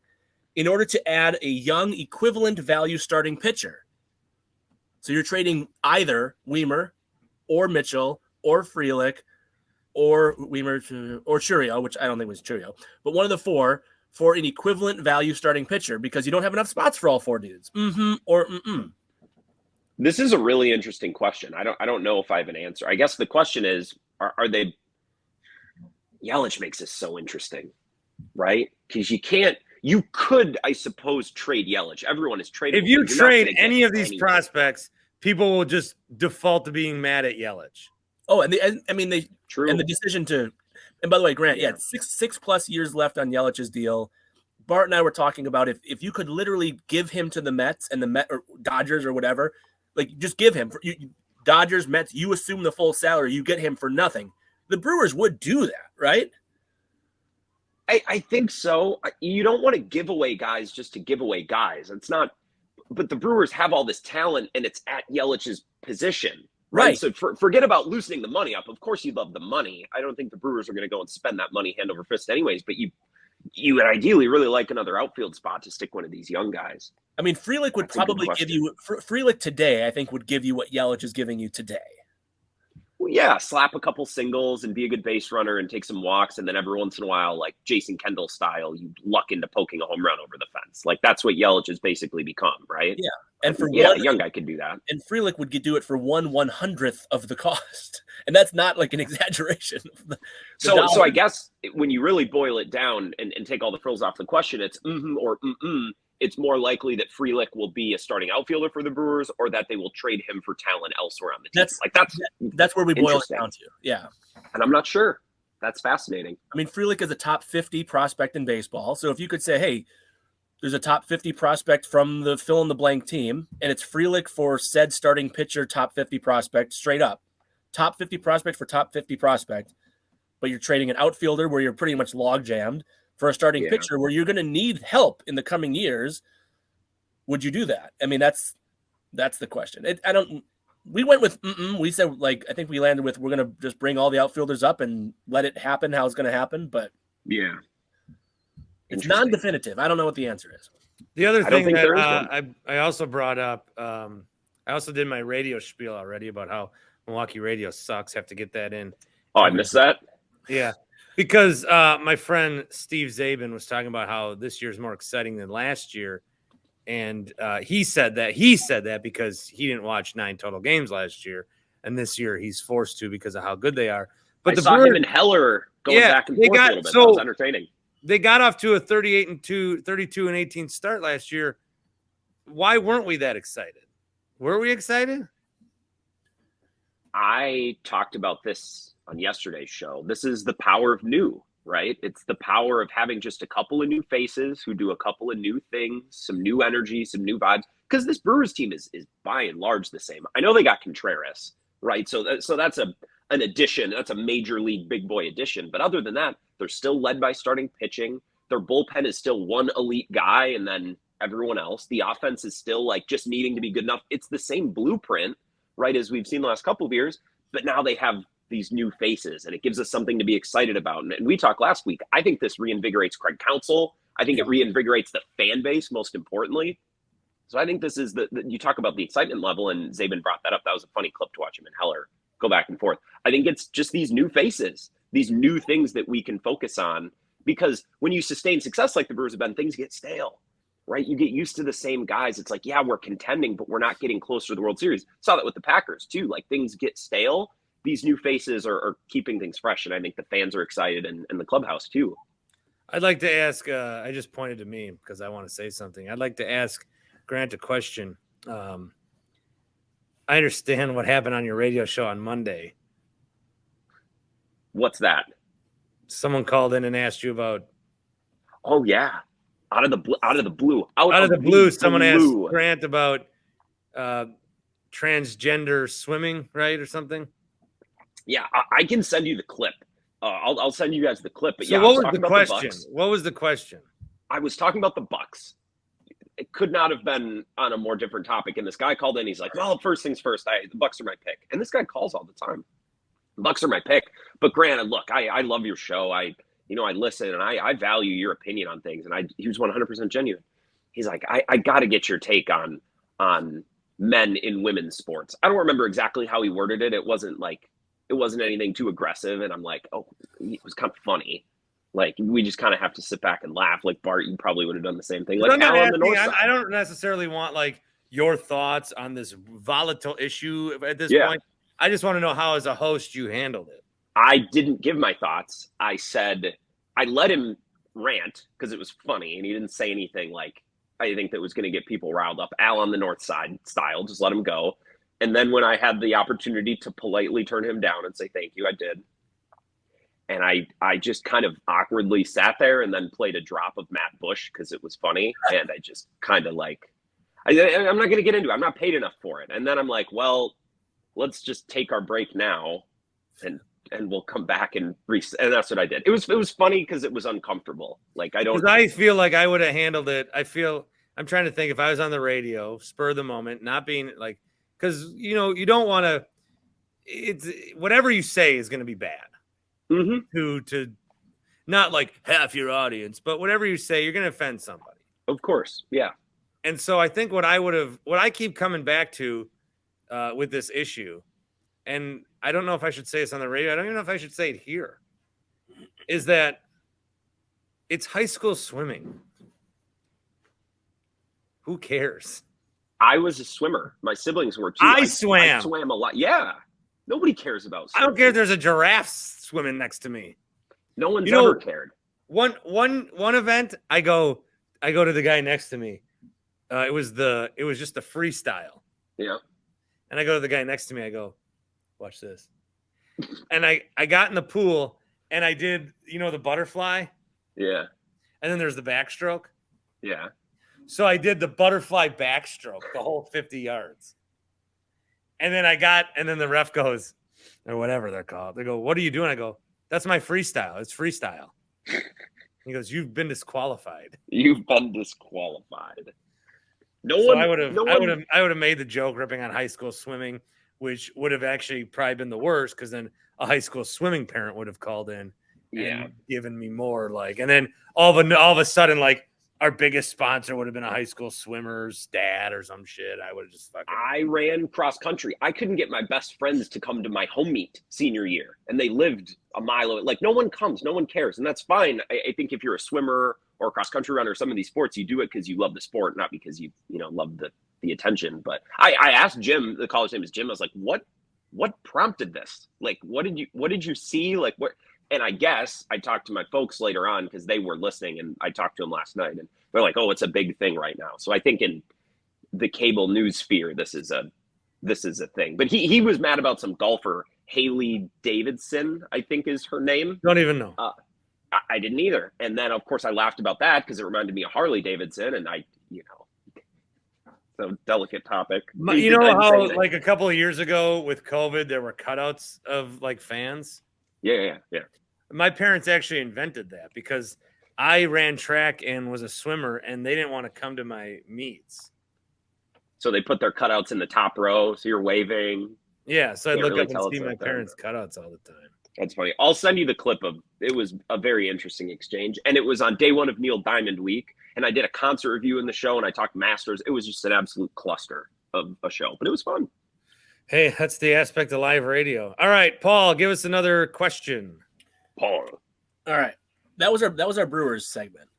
in order to add a young equivalent value starting pitcher. So you're trading either Weimer or Mitchell or Frelick or Weimer or Chourio, which I don't think was Chourio, but one of the 4 for an equivalent value starting pitcher because you don't have enough spots for all 4 dudes. Or mm-mm. This is a really interesting question. I don't know if I have an answer. I guess the question is, are they? Yelich makes this so interesting, right? Because you could, I suppose, trade Yelich. Everyone is trading. If you trade any of these prospects, people will just default to being mad at Yelich. Oh, and True. And the decision to, and by the way, Grant, six plus years left on Yelich's deal. Bart and I were talking about if you could literally give him to the Mets and the or Dodgers or whatever, like just give him Dodgers, Mets, you assume the full salary, you get him for nothing. The Brewers would do that, right? I think so. You don't want to give away guys just to give away guys. It's not, but the Brewers have all this talent and it's at Yelich's position. Right. So forget about loosening the money up. Of course, you love the money. I don't think the Brewers are going to go and spend that money hand over fist anyways, but you would ideally really like another outfield spot to stick one of these young guys. I mean, Frelick would probably give you Frelick today. I think would give you what Yelich is giving you today. Well, yeah, slap a couple singles and be a good base runner and take some walks, and then every once in a while, like Jason Kendall style, you luck into poking a home run over the fence. Like that's what Yelich has basically become, right? Yeah, and for a young guy could do that. And Frelick would do it for 1/100th of the cost, and that's not like an exaggeration. So I guess when you really boil it down and take all the frills off the question, it's or it's more likely that Frelick will be a starting outfielder for the Brewers or that they will trade him for talent elsewhere on the team. That's where we boil it down to. Yeah. And I'm not sure. That's fascinating. I mean, Frelick is a top 50 prospect in baseball. So if you could say, hey, there's a top 50 prospect from the fill in the blank team, and it's Frelick for said starting pitcher, top 50 prospect, straight up. Top 50 prospect for top 50 prospect. But you're trading an outfielder where you're pretty much log jammed for a starting pitcher where you're going to need help in the coming years. Would you do that? I mean, that's the question. We went with, we said, like, I think we landed with, we're going to just bring all the outfilders up and let it happen how it's going to happen. But yeah, it's non-definitive. I don't know what the answer is. The other thing that I also brought up, I also did my radio spiel already about how Milwaukee radio sucks. Have to get that in. Oh, I missed that. Yeah. Because my friend Steve Zabin was talking about how this year is more exciting than last year. And he said that because he didn't watch 9 total games last year. And this year he's forced to because of how good they are. But I saw him and Heller going back and forth a little bit. That was entertaining. They got off to a 38-2, 32-18 start last year. Why weren't we that excited? Were we excited? I talked about this on yesterday's show. This is the power of new, right? It's the power of having just a couple of new faces who do a couple of new things, some new energy, some new vibes. Because this Brewers team is by and large the same. I know they got Contreras, right? So that's an addition. That's a major league big boy addition. But other than that, they're still led by starting pitching. Their bullpen is still one elite guy and then everyone else. The offense is still like just needing to be good enough. It's the same blueprint, right, as we've seen the last couple of years. But now they have these new faces, and it gives us something to be excited about. And we talked last week. I think this reinvigorates Craig Counsell. I think it reinvigorates the fan base, most importantly. So I think this is you talk about the excitement level, and Zabin brought that up. That was a funny clip to watch him and Heller go back and forth. I think it's just these new faces, these new things that we can focus on, because when you sustain success like the Brewers have been, things get stale, right? You get used to the same guys. It's like, yeah, we're contending, but we're not getting closer to the World Series. Saw that with the Packers too. Like things get stale. These new faces are keeping things fresh. And I think the fans are excited and the clubhouse too. I'd like to ask, I just pointed to me because I want to say something. I'd like to ask Grant a question. I understand what happened on your radio show on Monday. What's that? Someone called in and asked you about. Oh yeah. Out of the blue, someone asked Grant about transgender swimming, right, or something. Yeah, I can send you the clip. I'll send you guys the clip. But so yeah, what was the question? What was the question? I was talking about the Bucks. It could not have been on a more different topic. And this guy called in. He's like, "Well, first things first. The Bucks are my pick." And this guy calls all the time. Bucks are my pick. But granted, look, I love your show. I listen and I value your opinion on things. And he was 100% genuine. He's like, I got to get your take on men in women's sports. I don't remember exactly how he worded it. It wasn't anything too aggressive. And I'm like, oh, it was kind of funny. Like, we just kind of have to sit back and laugh. Like, Bart, you probably would have done the same thing. Like, Al on the north side. I don't necessarily want, like, your thoughts on this volatile issue at this point. I just want to know how, as a host, you handled it. I didn't give my thoughts. I said, I let him rant because it was funny, and he didn't say anything like, I think that was going to get people riled up. Al on the north side style, just let him go. And then when I had the opportunity to politely turn him down and say thank you, I did. And I just kind of awkwardly sat there and then played a drop of Matt Bush because it was funny. And I just kind of like, I'm not going to get into it. I'm not paid enough for it. And then I'm like, well, let's just take our break now and we'll come back and reset. And that's what I did. It was funny because it was uncomfortable. Like, I feel like I would have handled it. I'm trying to think if I was on the radio, spur of the moment, not being like, because, you don't want to, it's whatever you say is going to be bad. Mm-hmm. To not like half your audience, but whatever you say, you're going to offend somebody. Of course. Yeah. And so I think what I keep coming back to with this issue, and I don't know if I should say this on the radio, I don't even know if I should say it here, is that it's high school swimming. Who cares? I was a swimmer. My siblings were too. I swam. I swam a lot. Yeah. Nobody cares about swimming. I don't care if there's a giraffe swimming next to me. No one's ever cared. One event, I go to the guy next to me. It was just the freestyle. Yeah. And I go to the guy next to me. I go, watch this. And I got in the pool and I did, the butterfly. Yeah. And then there's the backstroke. Yeah. So I did the butterfly backstroke, the whole 50 yards. And then the ref goes, or whatever they're called. They go, what are you doing? I go, that's my freestyle. It's freestyle. He goes, you've been disqualified. You've been disqualified. I would have made the joke ripping on high school swimming, which would have actually probably been the worst because then a high school swimming parent would have called in and given me more and then all of a sudden our biggest sponsor would have been a high school swimmer's dad or some shit. I would have just I ran cross country. I couldn't get my best friends to come to my home meet senior year, and they lived a mile away. Like, no one comes, no one cares, and that's fine. I think if you're a swimmer or a cross country runner, some of these sports, you do it because you love the sport, not because you love the attention. But I asked Jim, the college name is Jim. I was like, what prompted this? Like, what did you see? Like, what? And I guess I talked to my folks later on because they were listening, and I talked to them last night, and they're like, "Oh, it's a big thing right now." So I think in the cable news sphere, this is a thing. But he was mad about some golfer, Haley Davidson, I think is her name. Don't even know. I didn't either. And then of course I laughed about that because it reminded me of Harley Davidson, and so delicate topic. You know how a couple of years ago with COVID, there were cutouts of fans. Yeah. My parents actually invented that because I ran track and was a swimmer, and they didn't want to come to my meets. So they put their cutouts in the top row, so you're waving. Yeah, so I'd look up and see my parents' cutouts all the time. That's funny. I'll send you the clip of it. Was a very interesting exchange, and it was on day one of Neil Diamond Week, and I did a concert review in the show, and I talked Masters. It was just an absolute cluster of a show, but it was fun. Hey, that's the aspect of live radio. All right, Paul, give us another question. Paul. All right. That was our Brewers segment.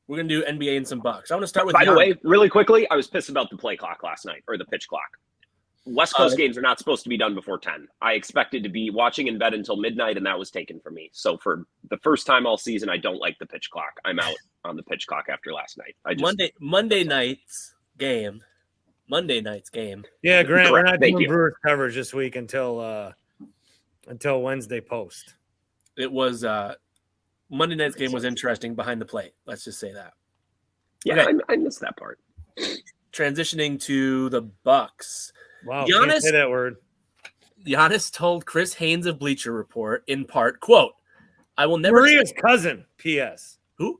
We're going to do NBA and some Bucks. I want to start with By the Giannis. way, really quickly, I was pissed about the play clock last night, or the pitch clock. West Coast games are not supposed to be done before 10. I expected to be watching in bed until midnight, and that was taken from me. So for the first time all season, I don't like the pitch clock. I'm out on the pitch clock after last night. Monday night's game. Yeah, Grant, we're not Thank doing you. Brewers coverage this week until Wednesday post. It was Monday night's game was interesting behind the plate. Let's just say that. Yeah, Okay. I missed that part. Transitioning to the Bucks. Wow, can't say that word. Giannis told Chris Haynes of Bleacher Report, in part, quote, I will never... Maria's cousin, P.S. Who?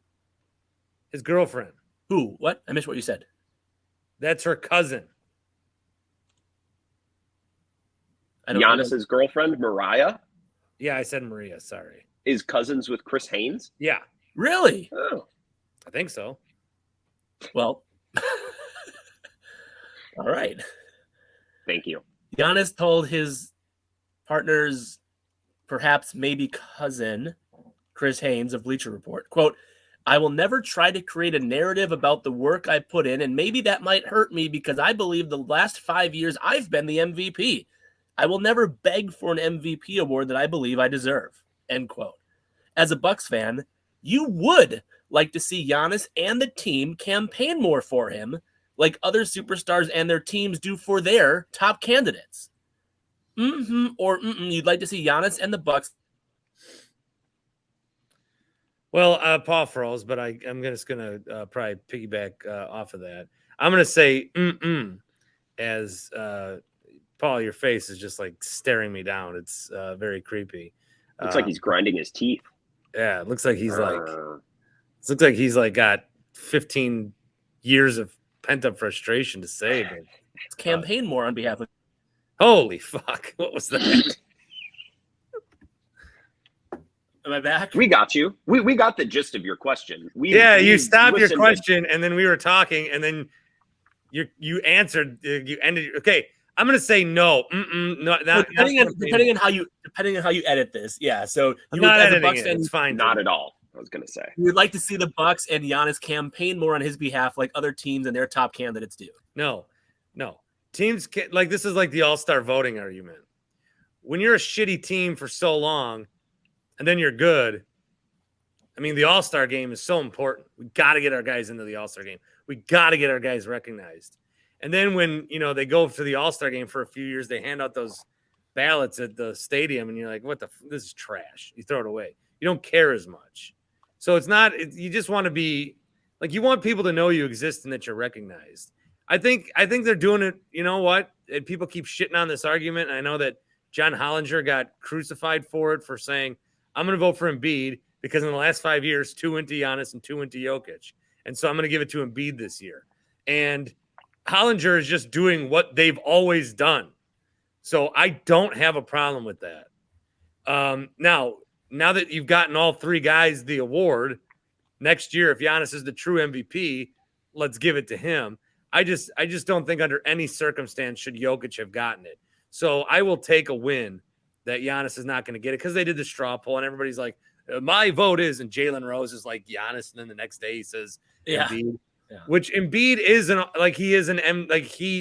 His girlfriend. Who? What? I missed what you said. That's her cousin. Giannis's girlfriend, Mariah, Yeah, I said Maria. Sorry. is cousins with Chris Haynes. Yeah, Really? Oh, I think so. Well, all right. thank you. Giannis told his partner's perhaps maybe cousin, Chris Haynes of Bleacher Report, quote, I will never try to create a narrative about the work I put in, and maybe that might hurt me because I believe the last 5 years I've been the MVP. I will never beg for an MVP award that I believe I deserve, end quote. As a Bucks fan, you would like to see Giannis and the team campaign more for him, like other superstars and their teams do for their top candidates. You'd like to see Giannis and the Bucks. Well, Paul froze, but I'm just going to probably piggyback off of that. I'm going to say as Paul, your face is just like staring me down. It's very creepy. Looks like he's grinding his teeth. Yeah, it looks like he's got 15 years of pent up frustration to say. But, Campaign more on behalf of. holy fuck! What was that? Am I back? We got you. We got the gist of your question. You stopped your listened. question, and then we were talking, and then you answered. You ended. Okay, I'm gonna say no. No, depending on how you edit this, yeah. So I'm you not as a editing Bucks it. fan, It's fine. Not at all. I was gonna say. you would like to see the Bucks and Giannis campaign more on his behalf, like other teams and their top candidates do. No. Teams like this is like the all-star voting argument. When you're a shitty team for so long, and then you're good. I mean, the all-star game is so important. We got to get our guys into the all-star game. We got to get our guys recognized. And then when they go to the all-star game for a few years, they hand out those ballots at the stadium, and you're like, this is trash. You throw it away. You don't care as much. So it's not. You just want to be like you want people to know you exist and that you're recognized. I think they're doing it. You know what? And people keep shitting on this argument. And I know that John Hollinger got crucified for it for saying, I'm going to vote for Embiid because in the last 5 years, 2 went to Giannis and 2 went to Jokic. And so I'm going to give it to Embiid this year. And Hollinger is just doing what they've always done. So I don't have a problem with that. Now that you've gotten all 3 guys the award, next year, if Giannis is the true MVP, let's give it to him. I just don't think under any circumstance should Jokic have gotten it. So I will take a win that Giannis is not going to get it because they did the straw poll and everybody's like, my vote is, and Jalen Rose is like Giannis, and then the next day he says Embiid, which Embiid is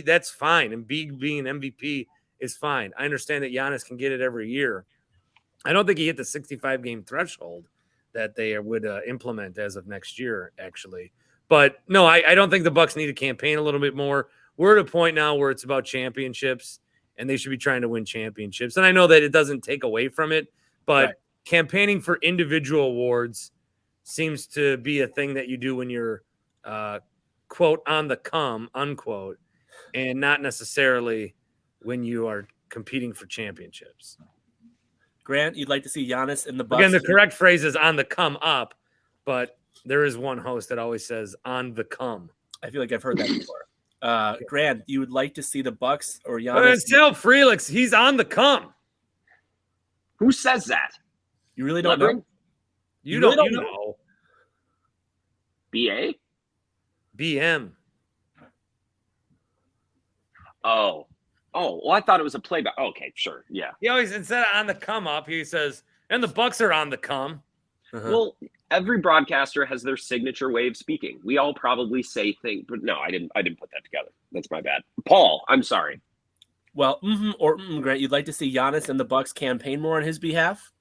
that's fine. Embiid being an MVP is fine. I understand that Giannis can get it every year. I don't think he hit the 65 game threshold that they would implement as of next year, actually. But no, I don't think the Bucks need to campaign a little bit more. We're at a point now where it's about championships, and they should be trying to win championships. And I know that it doesn't take away from it, but campaigning for individual awards seems to be a thing that you do when you're, quote, on the come, unquote, and not necessarily when you are competing for championships. Grant, you'd like to see Giannis in the Bucks. Again, the correct phrase is on the come up, but there is one host that always says on the come. I feel like I've heard that before. Grant, you would like to see the Bucks or Giannis? It's still Frelix. He's on the come. Who says that? You really don't know? You don't know. BA? BM. Oh, well, I thought it was a playback. Okay, sure. Yeah. He always, instead of on the come up, he says, and the Bucks are on the come. Well, Every broadcaster has their signature way of speaking. We all probably say things, but no, I didn't put that together. That's my bad. Paul, I'm sorry. Well, Grant, you'd like to see Giannis and the Bucks campaign more on his behalf?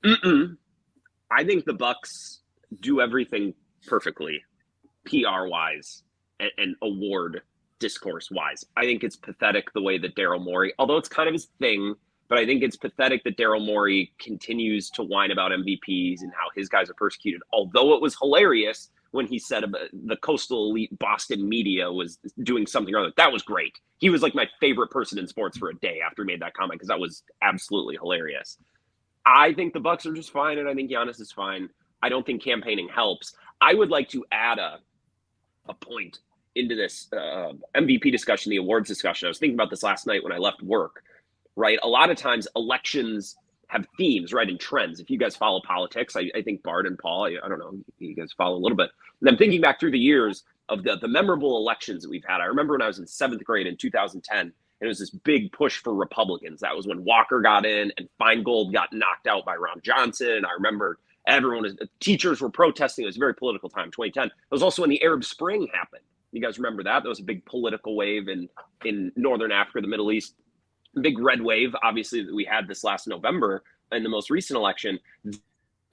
I think the Bucks do everything perfectly, PR wise and award discourse wise. I think it's pathetic the way that Daryl Morey, although it's kind of his thing, but I think it's pathetic that Daryl Morey continues to whine about MVPs and how his guys are persecuted. Although it was hilarious when he said about the coastal elite Boston media was doing something or other. That was great. He was like my favorite person in sports for a day after he made that comment because that was absolutely hilarious. I think the Bucks are just fine, and I think Giannis is fine. I don't think campaigning helps. I would like to add a point into this MVP discussion, the awards discussion. I was thinking about this last night when I left work, right? A lot of times elections have themes, right, and trends. If you guys follow politics, I think Bart and Paul, I don't know, you guys follow a little bit. And I'm thinking back through the years of the memorable elections that we've had. I remember when I was in 7th grade in 2010, and it was this big push for Republicans. That was when Walker got in and Feingold got knocked out by Ron Johnson. I remember teachers were protesting. It was a very political time, 2010. It was also when the Arab Spring happened. You guys remember that? There was a big political wave in Northern Africa, the Middle East. Big red wave, obviously, that we had this last November in the most recent election.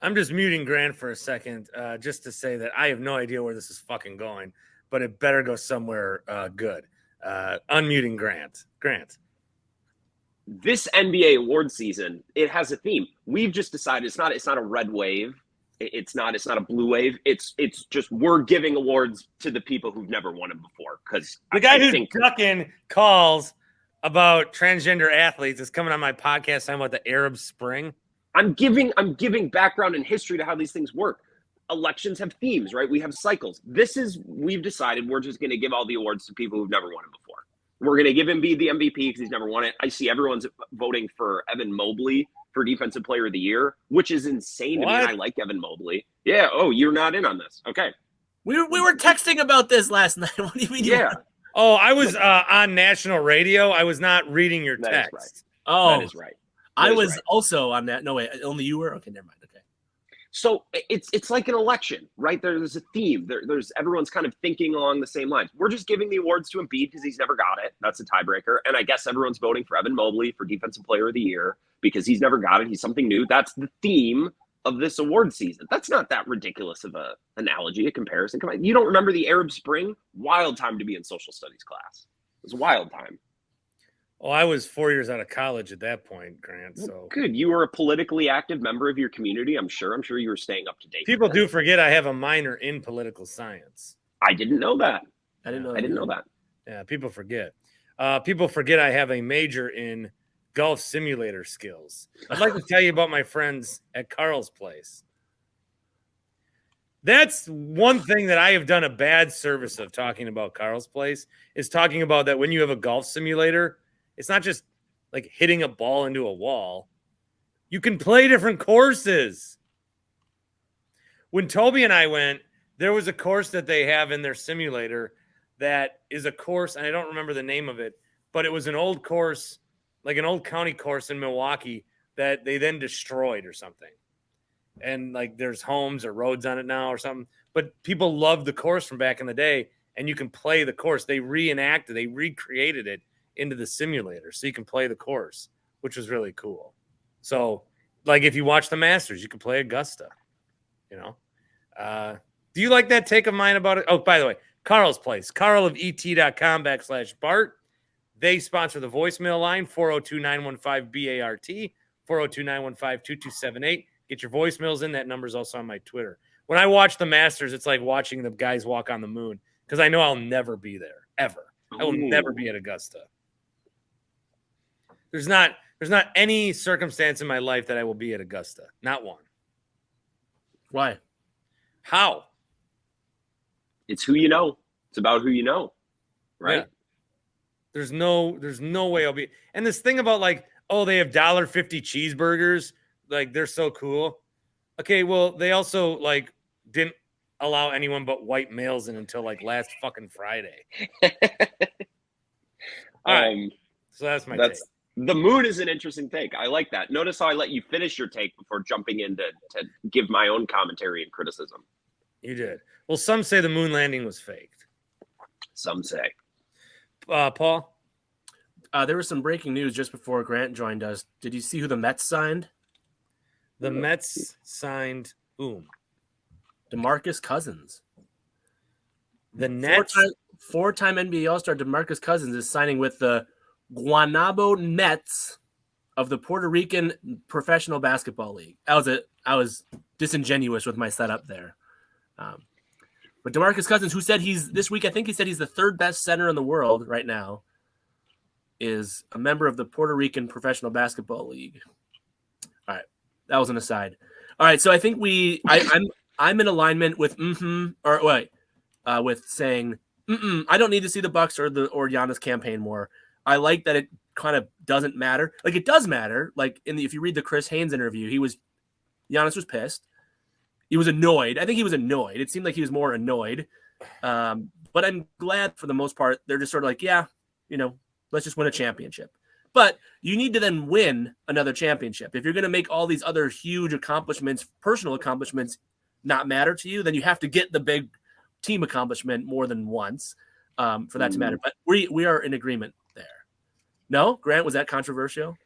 I'm just muting Grant for a second, just to say that I have no idea where this is fucking going, but it better go somewhere good. Unmuting Grant. Grant. This NBA award season, it has a theme. We've just decided it's not a red wave. It's not a blue wave. It's just we're giving awards to the people who've never won them before. Because the guy who's ducking calls about transgender athletes is coming on my podcast talking about the Arab Spring. I'm giving background and history to how these things work. Elections have themes, right? We have cycles. We've decided we're just going to give all the awards to people who've never won it before. We're going to give Embiid the MVP because he's never won it. I see everyone's voting for Evan Mobley for Defensive Player of the Year, which is insane to me. I like Evan Mobley. Yeah. Oh, you're not in on this. Okay. We were texting about this last night. What do you mean? Yeah. Oh, I was on national radio. I was not reading your text. Right. Oh, that is right. I was also on that. No, wait, only you were? Okay, never mind. Okay. So it's like an election, right? There's a theme. There's everyone's kind of thinking along the same lines. We're just giving the awards to Embiid because he's never got it. That's a tiebreaker. And I guess everyone's voting for Evan Mobley for Defensive Player of the Year because he's never got it. He's something new. That's the theme of this award season. That's not that ridiculous of a analogy, a comparison. Come on, you don't remember the Arab Spring? Wild time to be in social studies class. It was a wild time. Oh, I was 4 years out of college at that point, Grant. So well, good. You were a politically active member of your community. I'm sure you were staying up to date. People do forget I have a minor in political science. I didn't know that. I didn't know that. Yeah, people forget. People forget I have a major in golf simulator skills. I'd like to tell you about my friends at Carl's Place. That's one thing that I have done a bad service of talking about Carl's Place is talking about that when you have a golf simulator, it's not just like hitting a ball into a wall. You can play different courses. When Toby and I went, there was a course that they have in their simulator that is a course, and I don't remember the name of it, but it was an old course, like an old county course in Milwaukee that they then destroyed or something. And like there's homes or roads on it now or something. But people love the course from back in the day, and you can play the course. They recreated it into the simulator so you can play the course, which was really cool. So like if you watch the Masters, you can play Augusta, you know. Do you like that take of mine about it? Oh, by the way, Carl's Place, carlofet.com/Bart. They sponsor the voicemail line, 402-915-BART, 402-915-2278. Get your voicemails in. That number is also on my Twitter. When I watch the Masters, it's like watching the guys walk on the moon because I know I'll never be there, ever. I will never be at Augusta. There's not any circumstance in my life that I will be at Augusta. Not one. Why? How? It's who you know. It's about who you know, right? Yeah. There's no way I'll be. And this thing about like, oh, they have $1.50 cheeseburgers. Like they're so cool. Okay, well, they also like didn't allow anyone but white males in until like last fucking Friday. All right. So that's my take. The moon is an interesting take. I like that. Notice how I let you finish your take before jumping in to give my own commentary and criticism. You did. Well, some say the moon landing was faked. Some say. Paul? There was some breaking news just before Grant joined us. Did you see who the Mets signed? The Mets signed whom? DeMarcus Cousins. The Nets? Four-time NBA All-Star DeMarcus Cousins is signing with the Guanabo Nets of the Puerto Rican Professional Basketball League. I was disingenuous with my setup there. But DeMarcus Cousins, who said this week, I think he said he's the third best center in the world right now, is a member of the Puerto Rican Professional Basketball League. All right. That was an aside. All right. So I think I'm in alignment with with saying, I don't need to see the Bucks or Giannis campaign more. I like that it kind of doesn't matter. Like, it does matter. Like, if you read the Chris Haynes interview, Giannis was pissed. He was annoyed. I think he was annoyed. It seemed like he was more annoyed. But I'm glad for the most part, they're just sort of like, yeah, let's just win a championship. But you need to then win another championship. If you're going to make all these other huge accomplishments, personal accomplishments, not matter to you, then you have to get the big team accomplishment more than once for that to matter. But we are in agreement there. No, Grant, was that controversial?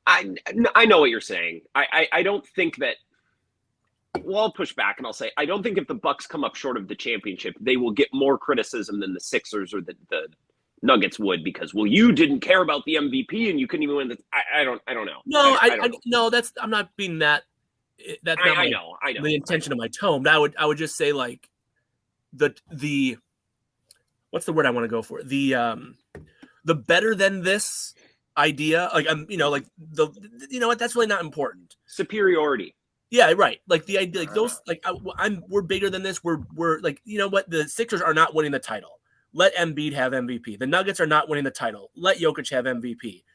I know what you're saying. I don't think that. Well, I'll push back and I'll say I don't think if the Bucks come up short of the championship, they will get more criticism than the Sixers or the Nuggets would because you didn't care about the MVP and you couldn't even win the. I don't know. No, I don't know. I'm not being that. That's not I know the intention of my tone. But I would just say like the what's the word I want to go for? The better than this idea, like like what, that's really not important. Superiority. Yeah, right. Like the idea, like those, like we're bigger than this. We're like, what? The Sixers are not winning the title. Let Embiid have MVP. The Nuggets are not winning the title. Let Jokic have MVP.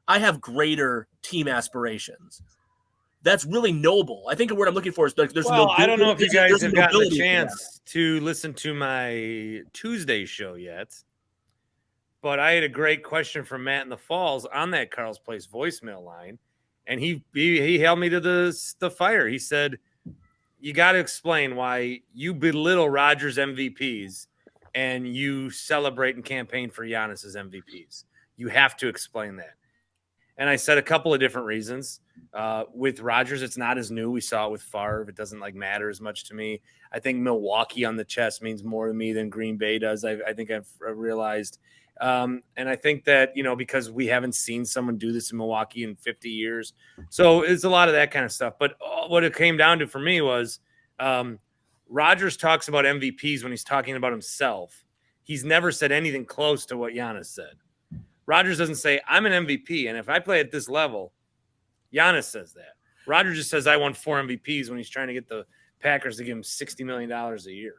I have greater team aspirations. That's really noble. I think the word I'm looking for is like there's I don't know if you guys have gotten a chance to listen to my Tuesday show yet, but I had a great question from Matt in the Falls on that Carl's Place voicemail line. And he held me to the fire. He said, you got to explain why you belittle Rodgers MVPs and you celebrate and campaign for Giannis's MVPs. You have to explain that. And I said a couple of different reasons. With Rodgers, it's not as new. We saw it with Favre. It doesn't matter as much to me. I think Milwaukee on the chest means more to me than Green Bay does. I think I've realized. And I think that, because we haven't seen someone do this in Milwaukee in 50 years. So it's a lot of that kind of stuff. But what it came down to for me was Rodgers talks about MVPs when he's talking about himself. He's never said anything close to what Giannis said. Rodgers doesn't say, I'm an MVP, and if I play at this level, Giannis says that. Rodgers just says, I won 4 MVPs when he's trying to get the Packers to give him $60 million a year.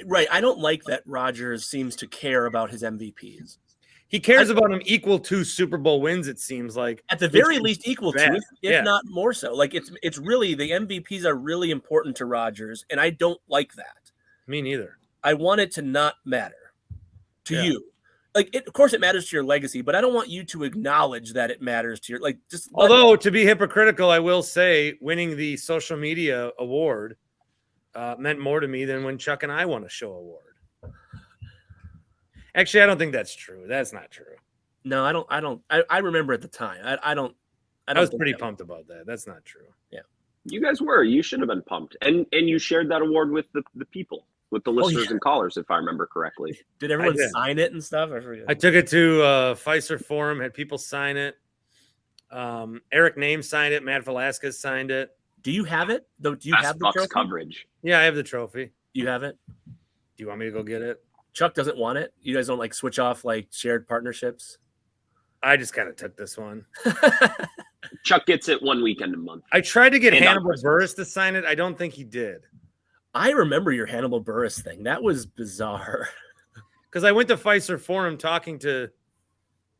Right. I don't like that Rodgers seems to care about his MVPs. He cares about them equal to Super Bowl wins, it seems like. At the very least equal to, if not more so. Like it's really, the MVPs are really important to Rodgers, and I don't like that. Me neither. I want it to not matter to you. Like, of course it matters to your legacy, but I don't want you to acknowledge that it matters to your, although to be hypocritical, I will say winning the social media award meant more to me than when Chuck and I won a show award. Actually, I don't think that's true. That's not true. No, I remember at the time. I was pretty pumped about that. That's not true. Yeah. You guys were. You should have been pumped. And you shared that award with the people, with the listeners and callers, if I remember correctly. Did everyone sign it and stuff? I forget. I took it to Pfizer Forum, had people sign it. Eric Name signed it. Matt Velasquez signed it. Do you have it? Do you Best have the Bucks trophy? coverage? Yeah, I have the trophy. You have it? Do you want me to go get it? Chuck doesn't want it. You guys don't switch off shared partnerships? I just kind of took this one. Chuck gets it one weekend a month. I tried to get Hannibal Buress to sign it. I don't think he did. I remember your Hannibal Buress thing. That was bizarre. Because I went to Pfizer Forum talking to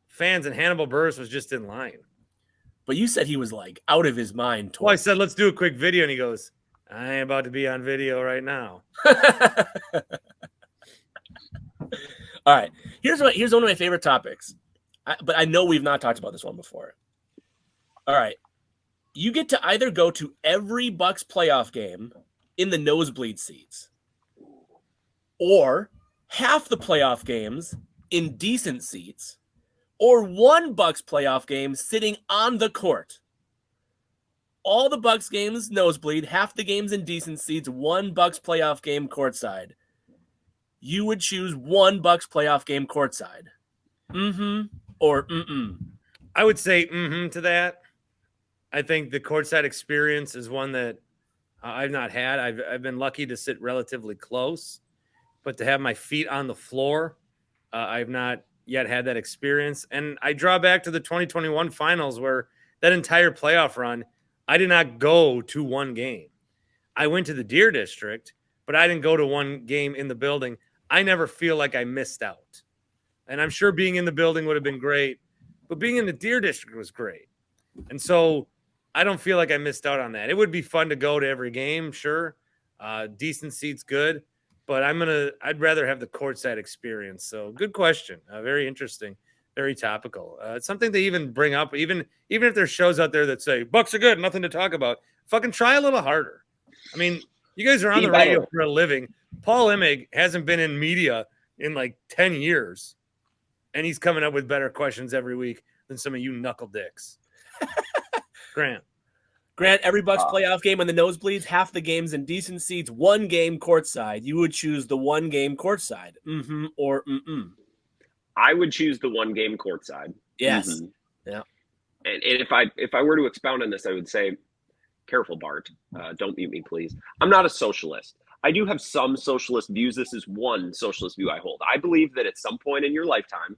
fans, and Hannibal Buress was just in line. But you said he was out of his mind. Well, I said, let's do a quick video. And he goes, I ain't about to be on video right now. All right. Here's one of my favorite topics. But I know we've not talked about this one before. All right. You get to either go to every Bucks playoff game in the nosebleed seats, or half the playoff games in decent seats, or one Bucks playoff game sitting on the court. All the Bucks games nosebleed, half the games in decent seats, one Bucks playoff game courtside. You would choose one Bucks playoff game courtside. Or mm-mm. I would say to that. I think the courtside experience is one that I've not had. I've been lucky to sit relatively close, but to have my feet on the floor, I've not yet had that experience. And I draw back to the 2021 finals where that entire playoff run, I did not go to one game. I went to the Deer District, but I didn't go to one game in the building. I never feel like I missed out. And I'm sure being in the building would have been great, but being in the Deer District was great. And so I don't feel like I missed out on that. It would be fun to go to every game, sure. Decent seats, good. But I'd rather have the courtside experience. So good question. Very interesting. Very topical. It's something they even bring up, even if there's shows out there that say Bucks are good, nothing to talk about. Fucking try a little harder. I mean, you guys are on the radio for a living. Paul Imig hasn't been in media in like 10 years, and he's coming up with better questions every week than some of you knuckle dicks. Grant, every Bucks playoff game in the nosebleeds, half the games in decent seats, one game courtside. You would choose the one game courtside. Or mm-mm. I would choose the one game courtside. Yes. Yeah. And if I were to expound on this, I would say, careful, Bart. Don't mute me, please. I'm not a socialist. I do have some socialist views. This is one socialist view I hold. I believe that at some point in your lifetime,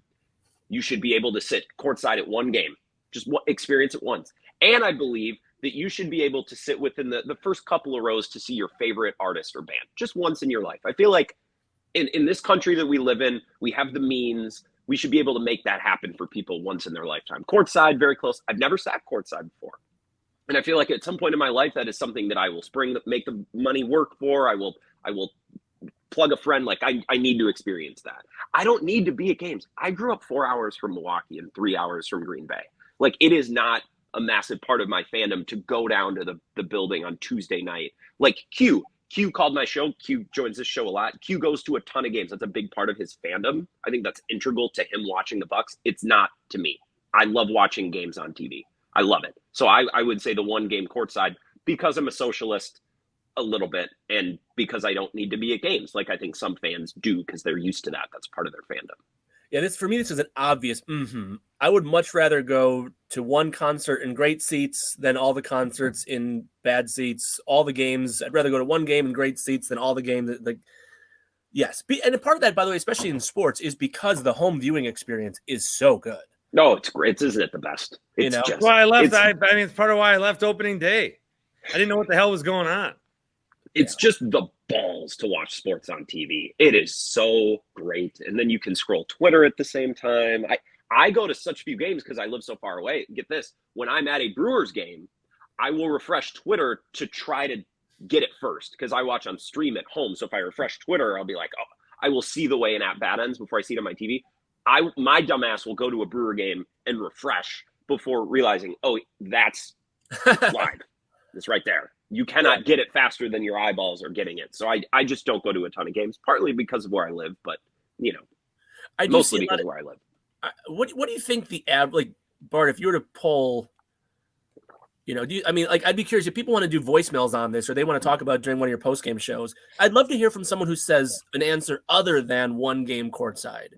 you should be able to sit courtside at one game. Just experience it once. And I believe that you should be able to sit within the first couple of rows to see your favorite artist or band just once in your life. I feel like in this country that we live in, we have the means. We should be able to make that happen for people once in their lifetime. Courtside, very close. I've never sat courtside before. And I feel like at some point in my life, that is something that I will make the money work for. I will plug a friend. Like I need to experience that. I don't need to be at games. I grew up 4 hours from Milwaukee and 3 hours from Green Bay. Like it is not a massive part of my fandom to go down to the building on Tuesday night. Like Q called my show. Q joins this show a lot. Q goes to a ton of games. That's a big part of his fandom. I think that's integral to him watching the Bucks. It's not to me. I love watching games on TV. I love it. So I would say the one game courtside because I'm a socialist a little bit and because I don't need to be at games like I think some fans do because they're used to that. That's part of their fandom. Yeah, this is an obvious I would much rather go to one concert in great seats than all the concerts in bad seats. All the games, I'd rather go to one game in great seats than all the games. Yes. And a part of that, by the way, especially in sports, is because the home viewing experience is so good. No, it's great. Isn't it the best? It's just why I left. It's part of why I left opening day. I didn't know what the hell was going on. It's just the balls to watch sports on TV. It is so great. And then you can scroll Twitter at the same time. I go to such few games because I live so far away. Get this. When I'm at a Brewers game, I will refresh Twitter to try to get it first because I watch on stream at home. So if I refresh Twitter, I'll be like, oh, I will see the way an at-bat ends before I see it on my TV. My dumbass will go to a Brewer game and refresh before realizing, oh, that's live. It's right there. You cannot get it faster than your eyeballs are getting it. So I just don't go to a ton of games, partly because of where I live, but mostly because of where I live. What do you think Bart, if you were to poll, I'd be curious if people want to do voicemails on this or they want to talk about during one of your post-game shows. I'd love to hear from someone who says an answer other than one game courtside.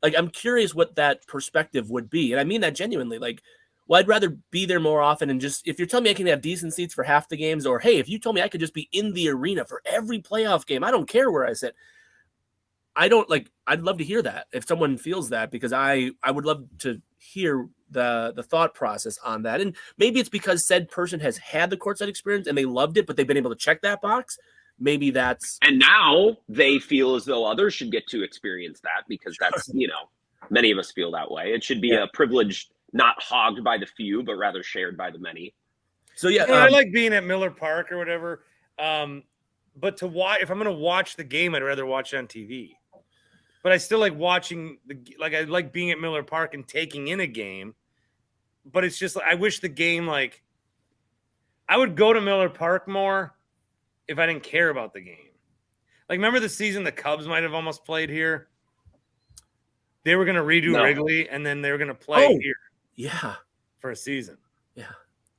Like, I'm curious what that perspective would be. And I mean that genuinely. Like, well, I'd rather be there more often and just, if you're telling me I can have decent seats for half the games, or, hey, if you told me I could just be in the arena for every playoff game, I don't care where I sit. I'd love to hear that if someone feels that, because I would love to hear the thought process on that. And maybe it's because said person has had the courtside experience and they loved it, but they've been able to check that box. Maybe that's... And now they feel as though others should get to experience that because that's, many of us feel that way. It should be a privilege not hogged by the few, but rather shared by the many. So, yeah. I like being at Miller Park or whatever. But to watch, if I'm going to watch the game, I'd rather watch it on TV. But I still like watching I like being at Miller Park and taking in a game. but it's just like I wish the game like I would go to Miller Park more if I didn't care about the game. Like, remember the season the Cubs might have almost played here? They were going to redo Wrigley, and then they were going to play here. Yeah. For a season. Yeah.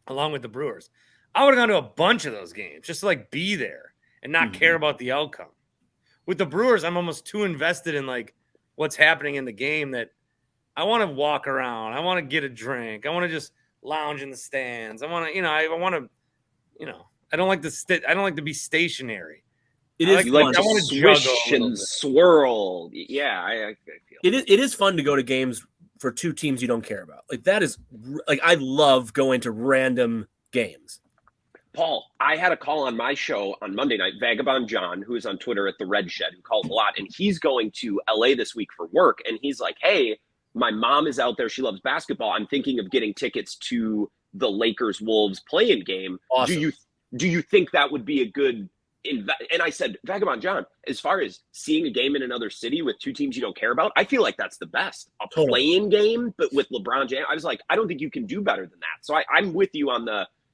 Along with the Brewers. I would have gone to a bunch of those games just to, like, be there and not care about the outcome. With the Brewers, I'm almost too invested in, like, what's happening in the game that I want to walk around. I want to get a drink. I want to just lounge in the stands. I want to, I want to, I don't like to be stationary. It is like I want to swish and swirl. Yeah, I feel it is fun to go to games for two teams you don't care about. Like that is like I love going to random games. Paul, I had a call on my show on Monday night. Vagabond John, who is on Twitter at the Red Shed, who calls a lot, and he's going to LA this week for work. And he's like, "Hey, my mom is out there. She loves basketball. I'm thinking of getting tickets to the Lakers Wolves play-in game. Awesome. Do you think that would be a good?" And I said, Vagabond John, as far as seeing a game in another city with two teams you don't care about, I feel like that's the best. A play-in game, but with LeBron James. I was like, I don't think you can do better than that. So I'm with you on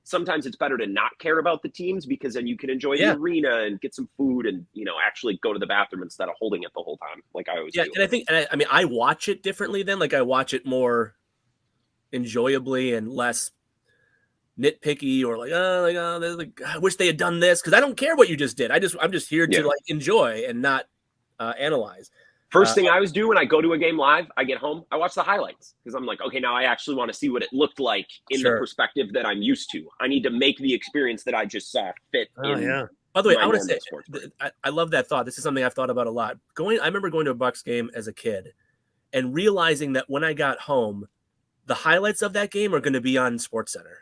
sometimes it's better to not care about the teams because then you can enjoy the arena and get some food and, actually go to the bathroom instead of holding it the whole time like I always do. And I think, I watch it differently then. Like I watch it more enjoyably and less nitpicky or I wish they had done this because I don't care what you just did. I'm just here to like enjoy and not analyze. First thing I always do when I go to a game live, I get home, I watch the highlights because I'm like, okay, now I actually want to see what it looked like in the perspective that I'm used to. I need to make the experience that I just saw fit. By the way, I want to say, I love that thought. This is something I've thought about a lot. I remember going to a Bucks game as a kid and realizing that when I got home, the highlights of that game are going to be on SportsCenter.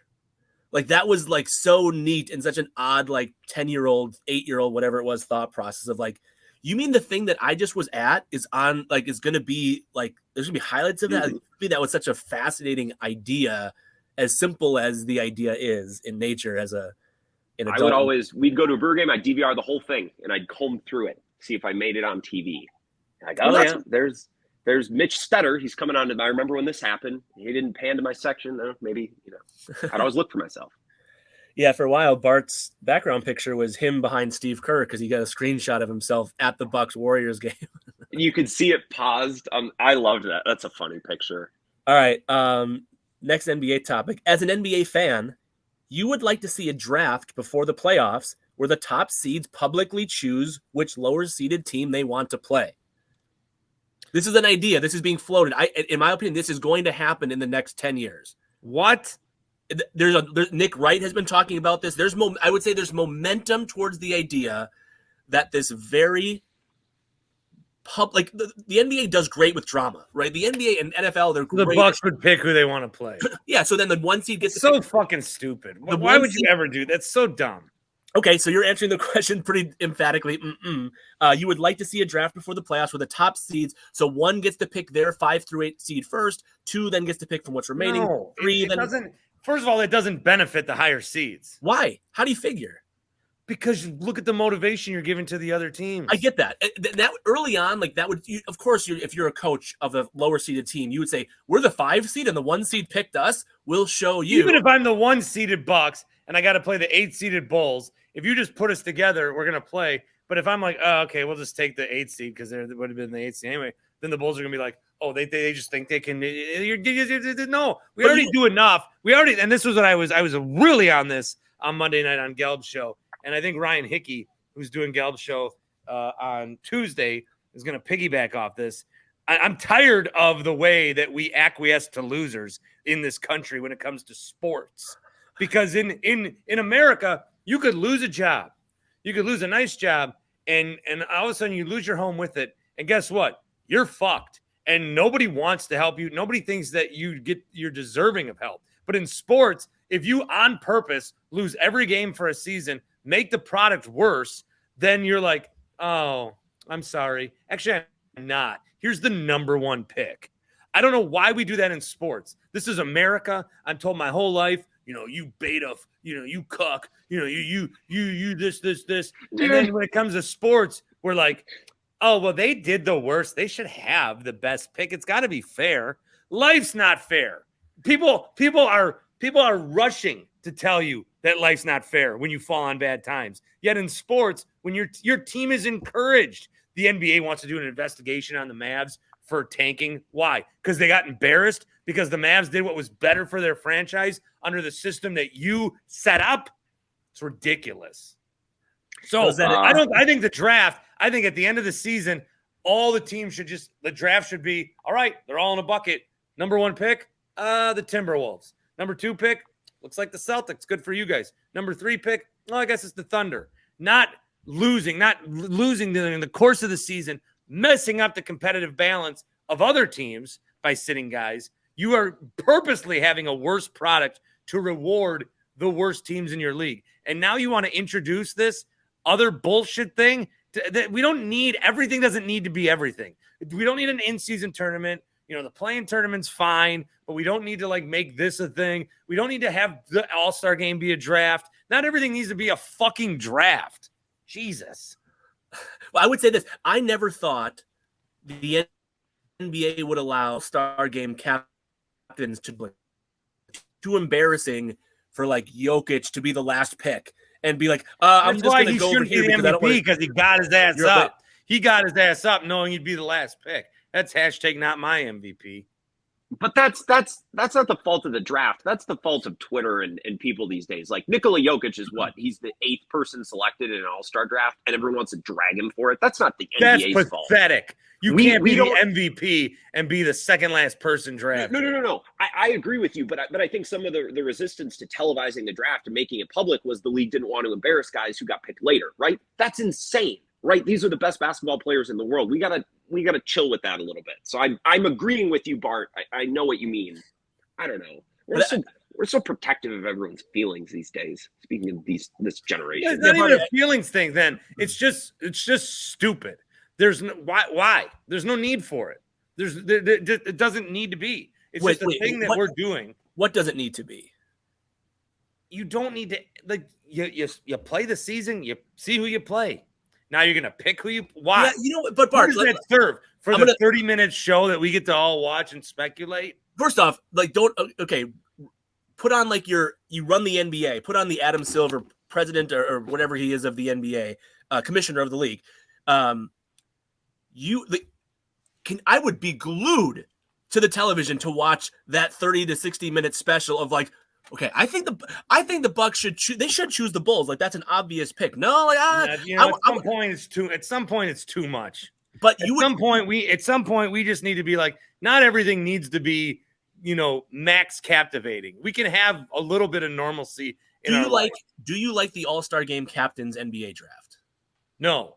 Like that was like so neat and such an odd, like 10-year-old, 8-year-old, whatever it was, thought process of like, you mean the thing that I just was at is on like, is going to be like, there's gonna be highlights of that. That was such a fascinating idea, as simple as the idea is in nature as we'd go to a Brewer game. I'd DVR the whole thing and I'd comb through it, see if I made it on TV. And I go, there's Mitch Stetter. He's coming on. I remember when this happened. He didn't pan to my section. Maybe, I'd always look for myself. Yeah, for a while, Bart's background picture was him behind Steve Kerr because he got a screenshot of himself at the Bucks Warriors game. You could see it paused. I loved that. That's a funny picture. All right. Next NBA topic. As an NBA fan, you would like to see a draft before the playoffs where the top seeds publicly choose which lower seeded team they want to play. This is an idea. This is being floated. In my opinion, this is going to happen in the next 10 years. What? There's Nick Wright has been talking about this. I would say there's momentum towards the idea that this very public, the NBA does great with drama, right? The NBA and NFL, they're great. The Bucks would pick who they want to play. Yeah. So then the one seed gets so fucking stupid. Why would you ever do that? That's so dumb. Okay, so you're answering the question pretty emphatically. You would like to see a draft before the playoffs where the top seeds, so one gets to pick their 5 through 8 seed first, 2 then gets to pick from what's remaining, No, 3 it doesn't. First of all, it doesn't benefit the higher seeds. Why? How do you figure? Because look at the motivation you're giving to the other teams. I get that. That early on, like that would, of course, if you're a coach of a lower seeded team, you would say, we're the 5 seed and the 1 seed picked us. We'll show you. Even if I'm the 1 seeded Bucks and I got to play the 8 seeded Bulls, if you just put us together, we're going to play. But if I'm like, oh, okay, we'll just take the 8 seed because they would have been the 8 seed anyway, then the Bulls are going to be like, oh, they just think they can. No, we already do enough. And this was what I was really on this on Monday night on Gelb's show. And I think Ryan Hickey, who's doing Gelb's show on Tuesday, is going to piggyback off this. I'm tired of the way that we acquiesce to losers in this country when it comes to sports. Because in America, you could lose a job. You could lose a nice job, and all of a sudden you lose your home with it. And guess what? You're fucked. And nobody wants to help you. Nobody thinks that you're deserving of help. But in sports, if you on purpose lose every game for a season, make the product worse, then you're like, oh, I'm sorry. Actually, I'm not. Here's the number 1 pick. I don't know why we do that in sports. This is America. I'm told my whole life, you beta, you cuck, you this. And then when it comes to sports, we're like, oh, well, they did the worst. They should have the best pick. It's got to be fair. Life's not fair. People are rushing to tell you that life's not fair when you fall on bad times. Yet in sports, when your team is encouraged, the NBA wants to do an investigation on the Mavs for tanking. Why? Because they got embarrassed because the Mavs did what was better for their franchise under the system that you set up. It's ridiculous. So I think the draft, I think at the end of the season, all the teams the draft should be, all right, they're all in a bucket. Number 1 pick, the Timberwolves. Number 2 pick, looks like the Celtics. Good for you guys. Number 3 pick, I guess it's the Thunder. Not losing in the course of the season, messing up the competitive balance of other teams by sitting guys. You are purposely having a worse product to reward the worst teams in your league. And now you want to introduce this other bullshit thing that we don't need. Everything doesn't need to be everything. We don't need an in-season tournament. The play-in tournament's fine, but we don't need to make this a thing. We don't need to have the All-Star game be a draft. Not everything needs to be a fucking draft. Jesus. Well, I would say this. I never thought the NBA would allow Star game captains to play. Too embarrassing for Jokic to be the last pick and be like, I'm just going to go over here because he got his ass up. He got his ass up knowing he'd be the last pick. That's hashtag not my MVP. But that's not the fault of the draft. That's the fault of Twitter and people these days. Nikola Jokic is what? He's the 8th person selected in an all-star draft, and everyone wants to drag him for it. That's not the NBA's fault. That's pathetic. You can't be the MVP and be the second last person drafted. No. I agree with you, but I think some of the resistance to televising the draft and making it public was the league didn't want to embarrass guys who got picked later, right? That's insane, right? These are the best basketball players in the world. We gotta chill with that a little bit. So I'm agreeing with you, Bart. I know what you mean. I don't know. We're so protective of everyone's feelings these days. Speaking of this generation, it's not even a feelings thing. Then it's just stupid. There's no why. There's no need for it. It doesn't need to be. It's just a thing that we're doing. What does it need to be? You don't need to you play the season. You see who you play. Now you're gonna pick who you. Why? Yeah, but Bart, what does that serve for the 30-minute show that we get to all watch and speculate? First off, put on you run the NBA. Put on the Adam Silver, president or whatever he is of the NBA, commissioner of the league. I would be glued to the television to watch that 30 to 60 minute special of okay, I think the Bucks should choose the Bulls. That's an obvious pick. No, at some point it's too much. But at some point we just need to be not everything needs to be, max captivating. We can have a little bit of normalcy. Do you like the All-Star Game captains NBA draft? No.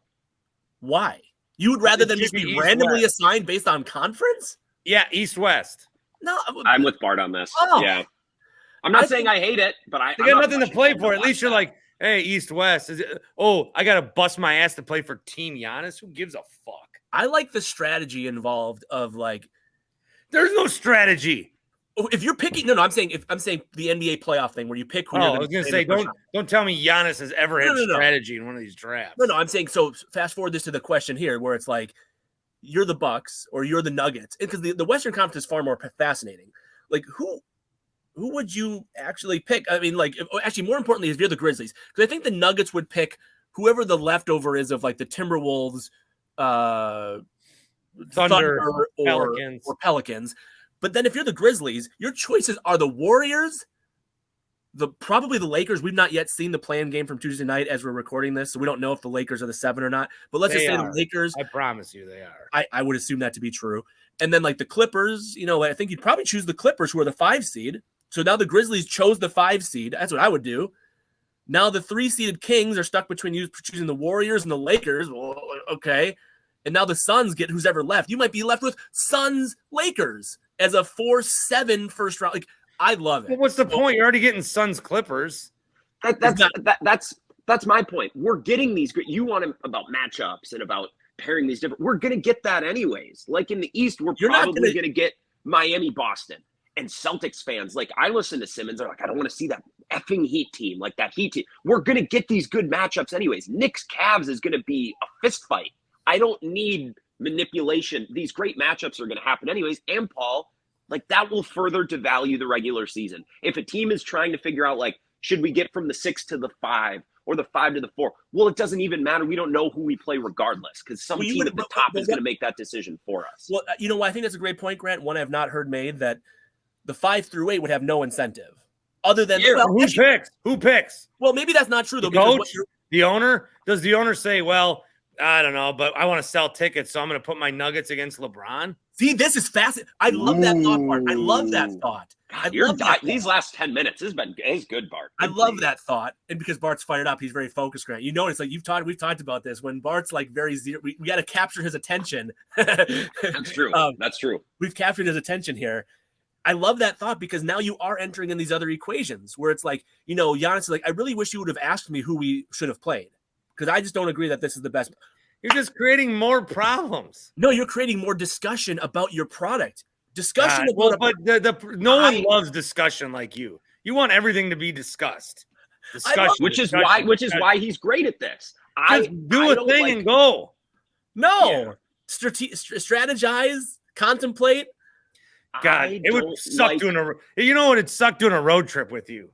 Why? You would rather them just be randomly assigned based on conference? Yeah, East-West. No, I'm with Bart on this. Oh. Yeah. I'm not saying I hate it, but they got nothing to play for. At least you're hey, East-West. I got to bust my ass to play for Team Giannis? Who gives a fuck? I like the strategy involved of there's no strategy. If you're picking, I'm saying the NBA playoff thing where you pick who. I was going to say, don't tell me Giannis has ever had strategy in one of these drafts. No, I'm saying, so fast forward this to the question here, where it's you're the Bucks or you're the Nuggets, because the Western Conference is far more fascinating. Who would you actually pick? I mean, actually, more importantly, if you're the Grizzlies, because I think the Nuggets would pick whoever the leftover is of the Timberwolves, Thunder or Pelicans. But then if you're the Grizzlies, your choices are the Warriors, probably the Lakers. We've not yet seen the play-in game from Tuesday night as we're recording this, so we don't know if the Lakers are the 7 or not. But let's just say the Lakers. I promise you they are. I would assume that to be true. And then the Clippers, I think you'd probably choose the Clippers, who are the 5 seed. So now the Grizzlies chose the 5 seed. That's what I would do. Now the 3-seeded Kings are stuck between you choosing the Warriors and the Lakers. Well, okay. And now the Suns get who's ever left. You might be left with Suns-Lakers as a 4-7 first round. I love it. Well, what's the point? You're already getting Suns-Clippers. That's my point. We're getting these. You want them about matchups and about pairing these different. We're going to get that anyways. In the East, we're probably going to get Miami-Boston. And Celtics fans, I listen to Simmons, they're I don't want to see that effing Heat team, that Heat team. We're going to get these good matchups anyways. Knicks-Cavs is going to be a fist fight. I don't need manipulation. These great matchups are going to happen anyways. And Paul, Like, that will further devalue the regular season. If a team is trying to figure out, like, should we get from the 6 to the 5 or the 5 to the 4? Well, it doesn't even matter. We don't know who we play regardless, because some team at the top is going to make that decision for us. Well, I think that's a great point, Grant. One I've not heard made, that the 5 through 8 would have no incentive other than who picks? Well, maybe that's not true though. The coach, the owner. Does the owner say, "Well, I don't know, but I want to sell tickets, so I'm going to put my Nuggets against LeBron"? See, this is fascinating. I love that thought, Bart. I love that thought. These last 10 minutes has been good, Bart. I love that thought, and because Bart's fired up, he's very focused, Grant. You notice, like we've talked about this. When Bart's like very zero, we got to capture his attention. That's true. That's true. We've captured his attention here. I love that thought, because now you are entering in these other equations where it's like, Giannis is like, I really wish you would have asked me who we should have played, because I just don't agree that this is the best. You're just creating more problems. No, you're creating more discussion about your product. Discussion. But no one loves discussion like you. You want everything to be discussed. Which is why he's great at this. Do a thing and go. No, strategize, contemplate. God, it would suck doing it'd suck doing a road trip with you.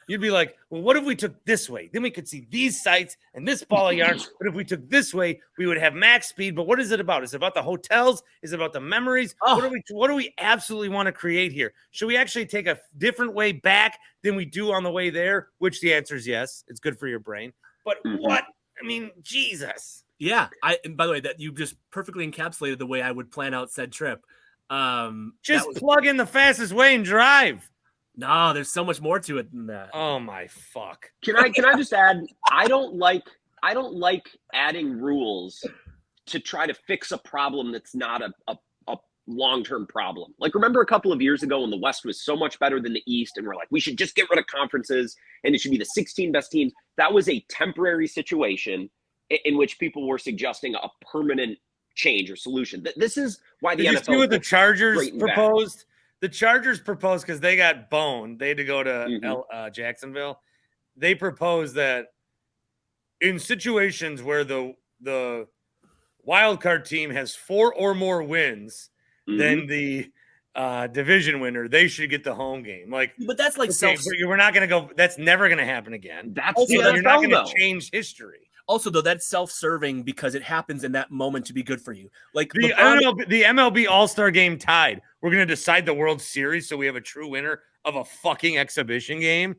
You'd be like, well, what if we took this way? Then we could see these sites and this ball of yarn. But if we took this way, we would have max speed. But what is it about? Is it about the hotels? Is it about the memories? Oh. What do we absolutely want to create here? Should we actually take a different way back than we do on the way there? Which the answer is yes. It's good for your brain. But what? I mean, Jesus. Yeah. And by the way, that you just perfectly encapsulated the way I would plan out said trip. Just plug in the fastest way and drive. No, there's so much more to it than that. Oh my fuck. Can I just add, I don't like adding rules to try to fix a problem that's not a long-term problem. Like, remember a couple of years ago when the West was so much better than the East, and we're like, we should just get rid of conferences and it should be the 16 best teams. That was a temporary situation in which people were suggesting a permanent change or solution. This is why the NFL. Did you see what the Chargers proposed? The Chargers proposed, because they got boned. They had to go to Jacksonville. They proposed that in situations where the wild card team has 4 or more wins than the division winner, they should get the home game. But that's like we're not going to go. That's never going to happen again. You're not going to change history. Also, though, that's self-serving because it happens in that moment to be good for you. Like the MLB All-Star game tied. We're going to decide the World Series so we have a true winner of a fucking exhibition game.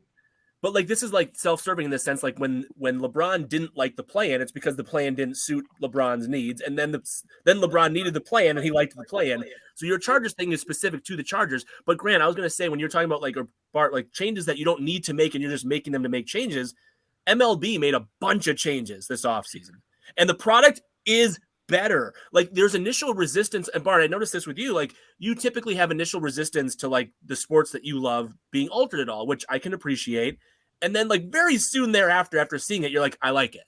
But this is like self-serving in the sense, like when LeBron didn't like the play-in, it's because the play-in didn't suit LeBron's needs, and then LeBron needed the play-in and he liked the play-in. So your Chargers thing is specific to the Chargers. But Grant, I was going to say, when you're talking about Bart, changes that you don't need to make and you're just making them to make changes. MLB made a bunch of changes this offseason, and the product is better. There's initial resistance. And Bart, I noticed this with you. You typically have initial resistance to the sports that you love being altered at all, which I can appreciate. And then very soon thereafter, after seeing it, you're like, I like it.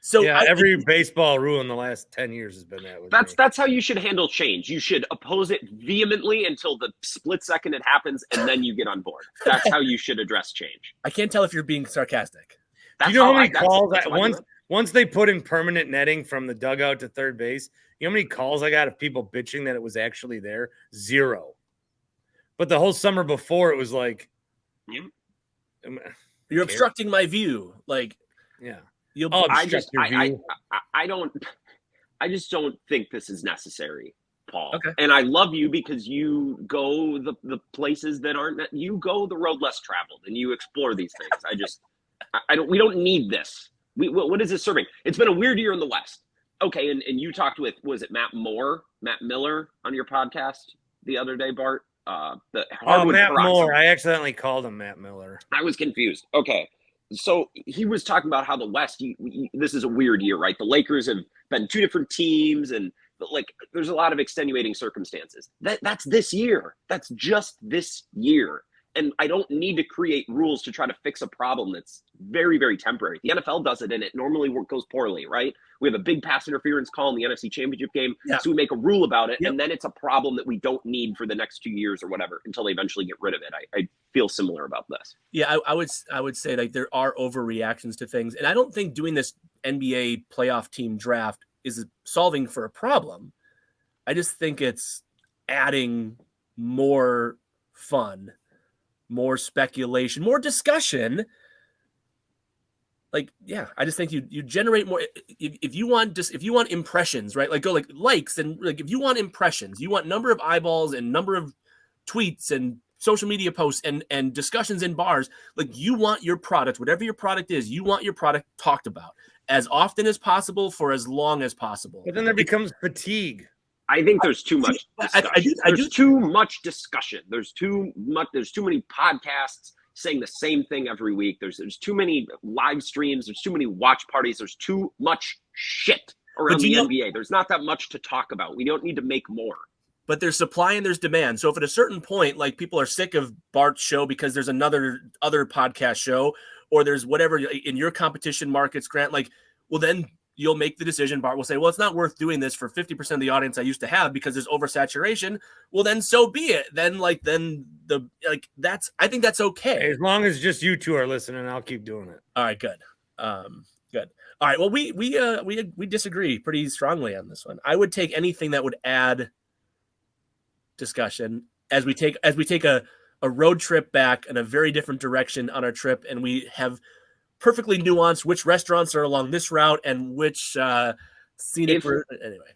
So yeah, every baseball rule in the last 10 years has been that. That's how you should handle change. You should oppose it vehemently until the split second it happens, and then you get on board. That's how you should address change. I can't tell if you're being sarcastic. Do you know how many calls once they put in permanent netting from the dugout to third base? You know how many calls I got of people bitching that it was actually there? 0. But the whole summer before, it was like, you're obstructing my view. Yeah. I just don't think this is necessary, Paul. Okay. And I love you because you go the places that aren't. You go the road less traveled and you explore these things. We don't need this. What is this serving? It's been a weird year in the West. Okay, and you talked with, was it Matt Miller on your podcast the other day, Bart? Matt Moore. I accidentally called him Matt Miller. I was confused. Okay. So he was talking about how the West, this is a weird year, right? The Lakers have been 2 different teams, and there's a lot of extenuating circumstances. That's this year. That's just this year. And I don't need to create rules to try to fix a problem that's very, very temporary. The NFL does it, and it normally goes poorly, right? We have a big pass interference call in the NFC Championship game, so we make a rule about it, and then it's a problem that we don't need for the next 2 years or whatever until they eventually get rid of it. I feel similar about this. Yeah, I would say there are overreactions to things, and I don't think doing this NBA playoff team draft is solving for a problem. I just think it's adding more fun, more speculation, more discussion. Like, yeah, I just think you generate more. If you want impressions, right? Like, go like likes, and like if you want impressions, you want number of eyeballs and number of tweets and social media posts and discussions in bars. Like, you want your product, whatever your product is, you want your product talked about as often as possible for as long as possible. But then there becomes fatigue. I think there's too much discussion. There's too much discussion. There's too many podcasts saying the same thing every week. There's too many live streams. There's too many watch parties. There's too much shit around the NBA. There's not that much to talk about. We don't need to make more. But there's supply and there's demand. So if at a certain point, like, people are sick of Bart's show because there's other podcast show, or there's whatever in your competition markets, Grant, like, well, then you'll make the decision. Bart will say, well, it's not worth doing this for 50% of the audience I used to have because there's oversaturation. Well, then so be it. I think that's okay. As long as just you two are listening, I'll keep doing it. All right, good. Good. All right. Well, we disagree pretty strongly on this one. I would take anything that would add discussion as we take a road trip back in a very different direction on our trip, and we have perfectly nuanced which restaurants are along this route and which scenic anyway.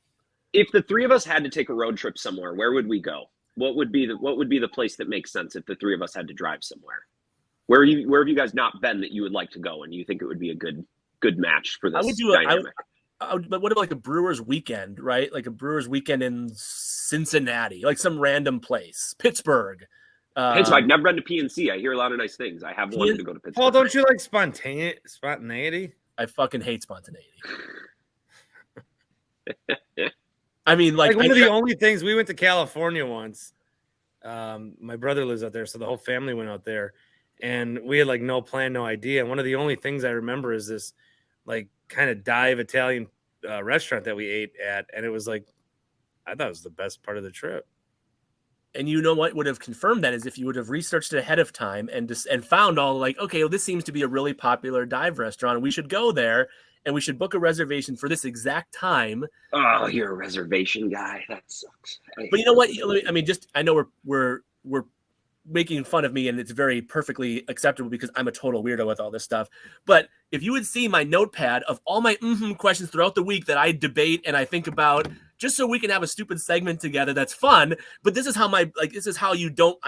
If the three of us had to take a road trip somewhere, where would we go? What would be the place that makes sense if the three of us had to drive somewhere? Where have you guys not been that you would like to go, and you think it would be a good match for this dynamic? But what about like a Brewers weekend, right? Like a Brewers weekend in Cincinnati, like some random place, Pittsburgh. I've never been to PNC. I hear a lot of nice things. I have wanted to go to Pittsburgh. Paul, don't you like spontaneity? I fucking hate spontaneity. I mean, like one of the only things, we went to California once. My brother lives out there, so the whole family went out there, and we had like no plan, no idea. And one of the only things I remember is this like kind of dive Italian restaurant that we ate at, and it was like, I thought it was the best part of the trip. And you know what would have confirmed that is if you would have researched it ahead of time and found all like, okay, well, this seems to be a really popular dive restaurant, and we should go there, and we should book a reservation for this exact time. Oh, you're a reservation guy. That sucks. But you know what? I mean, I know we're making fun of me, and it's very perfectly acceptable because I'm a total weirdo with all this stuff. But if you would see my notepad of all my questions throughout the week that I debate and I think about, just so we can have a stupid segment together that's fun. But this is how I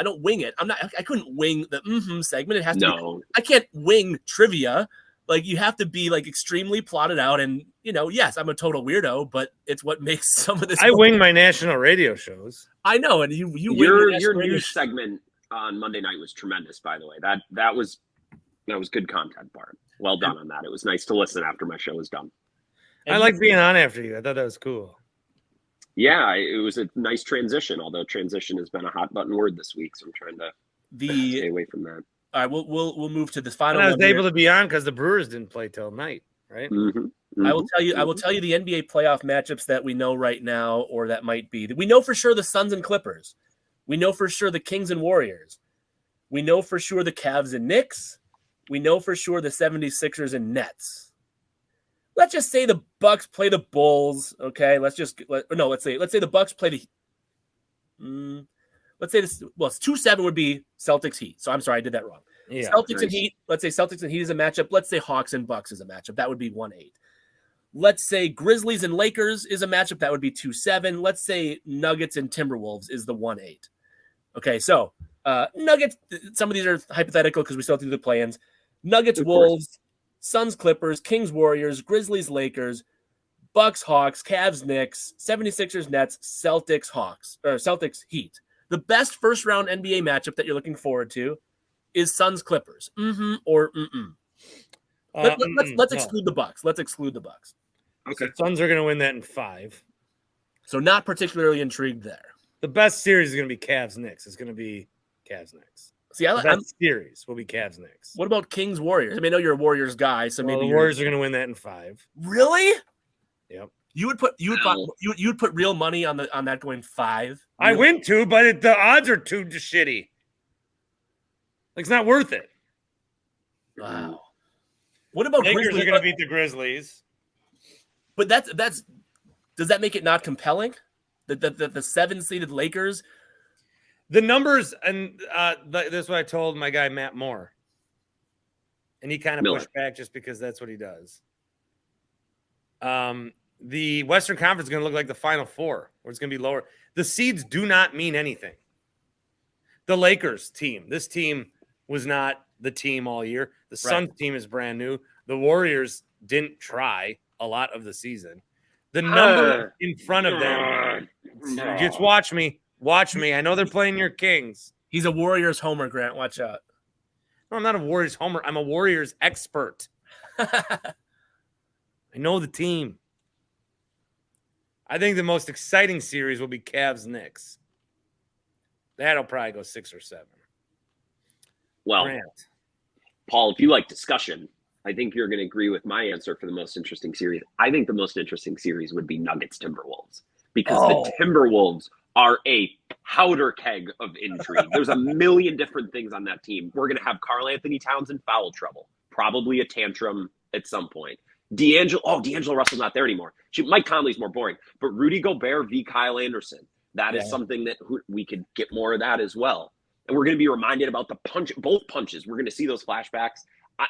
don't wing it. I couldn't wing the segment. It has to be, I can't wing trivia. Like, you have to be like extremely plotted out, and yes, I'm a total weirdo, but it's what makes some of this. I wing my national radio shows. I know, and you your news segment on Monday night was tremendous, by the way. That was good content, Bart. Well done on that. It was nice to listen after my show was done. I like being on after you. I thought that was cool. Yeah, it was a nice transition, although transition has been a hot button word this week, so I'm trying to stay away from that. All right, we'll move to the final. And I was able to be on because the Brewers didn't play till night, right? Mm-hmm. Mm-hmm. I will tell you the NBA playoff matchups that we know right now, or that might be. We know for sure the Suns and Clippers. We know for sure the Kings and Warriors. We know for sure the Cavs and Knicks. We know for sure the 76ers and Nets. Let's just say the Bucks play the Bulls. Okay, let's say the Bucks play the. Let's say this. Well, it's 2-7 would be Celtics Heat. So I'm sorry, I did that wrong. Yeah, Celtics and Heat. Let's say Celtics and Heat is a matchup. Let's say Hawks and Bucks is a matchup. That would be 1-8. Let's say Grizzlies and Lakers is a matchup. That would be 2-7. Let's say Nuggets and Timberwolves is the 1-8. Okay, so Nuggets. Some of these are hypothetical because we still have to do the play-ins. Nuggets, Wolves, Suns, Clippers, Kings, Warriors, Grizzlies, Lakers, Bucks, Hawks, Cavs, Knicks, 76ers, Nets, Celtics, Hawks, or Celtics, Heat. The best first-round NBA matchup that you're looking forward to is Suns, Clippers. Or mm-mm. Let's exclude the Bucks. Let's exclude the Bucks. Okay. So Suns are going to win that in 5. So not particularly intrigued there. The best series is going to be Cavs-Knicks. It's going to be Cavs-Knicks. See, the best series will be Cavs-Knicks. What about Kings Warriors? I mean, I know you're a Warriors guy, so maybe the Warriors are going to win that in 5. Really? Yep. You would put real money on that going 5. I win 2, but the odds are too shitty. Like, it's not worth it. Wow. What about Lakers Grizzlies? Are going to beat the Grizzlies. But that's does that make it not compelling? The 7-seeded Lakers. The numbers, and this is what I told my guy Matt Moore, and he kind of pushed back just because that's what he does. The Western Conference is going to look like the Final Four, where it's going to be lower. The seeds do not mean anything. The Lakers team, this team was not the team all year. The Suns team is brand new. The Warriors didn't try a lot of the season. The number in front of them, just watch me. Watch me. I know they're playing your Kings. He's a Warriors homer, Grant. Watch out. No, I'm not a Warriors homer. I'm a Warriors expert. I know the team. I think the most exciting series will be Cavs-Knicks. That'll probably go 6 or 7. Well, Grant. Paul, if you like discussion, I think you're going to agree with my answer for the most interesting series. I think the most interesting series would be Nuggets-Timberwolves, because the Timberwolves are a powder keg of intrigue. There's a million different things on that team. We're going to have Karl Anthony Towns in foul trouble, probably a tantrum at some point. D'Angelo Russell's not there anymore. Mike Conley's more boring, but Rudy Gobert v. Kyle Anderson. That is something that we could get more of that as well. And we're going to be reminded about both punches. We're going to see those flashbacks.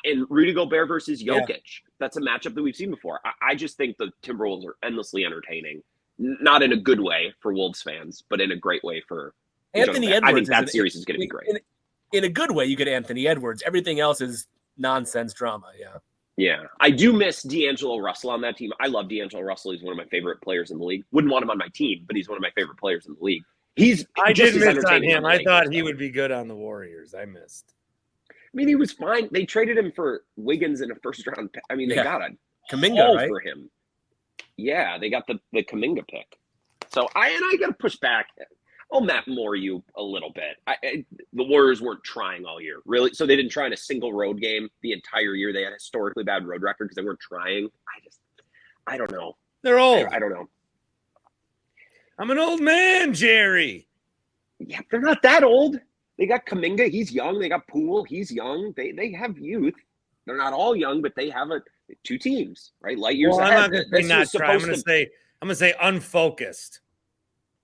And Rudy Gobert versus Jokic. That's a matchup that we've seen before. I just think the Timberwolves are endlessly entertaining. Not in a good way for Wolves fans, but in a great way for Anthony Edwards. I think that series is going to be great. In a good way, you get Anthony Edwards. Everything else is nonsense drama. Yeah. Yeah. I do miss D'Angelo Russell on that team. I love D'Angelo Russell. He's one of my favorite players in the league. Wouldn't want him on my team, but he's one of my favorite players in the league. I did miss on him. I thought he would be good on the Warriors. I missed. I mean, he was fine. They traded him for Wiggins in a first-round. I mean, they got a Kuminga, right? for him. Yeah, they got the Kuminga pick. So I got to push back. I'll Matt Moore you a little bit. The Warriors weren't trying all year, really. So they didn't try in a single road game the entire year. They had a historically bad road record because they weren't trying. I don't know. They're old. I don't know. I'm an old man, Jerry. Yeah, they're not that old. They got Kuminga. He's young. They got Poole. He's young. They have youth. They're not all young, but they have two teams, right? Light years ahead. I'm going to say unfocused.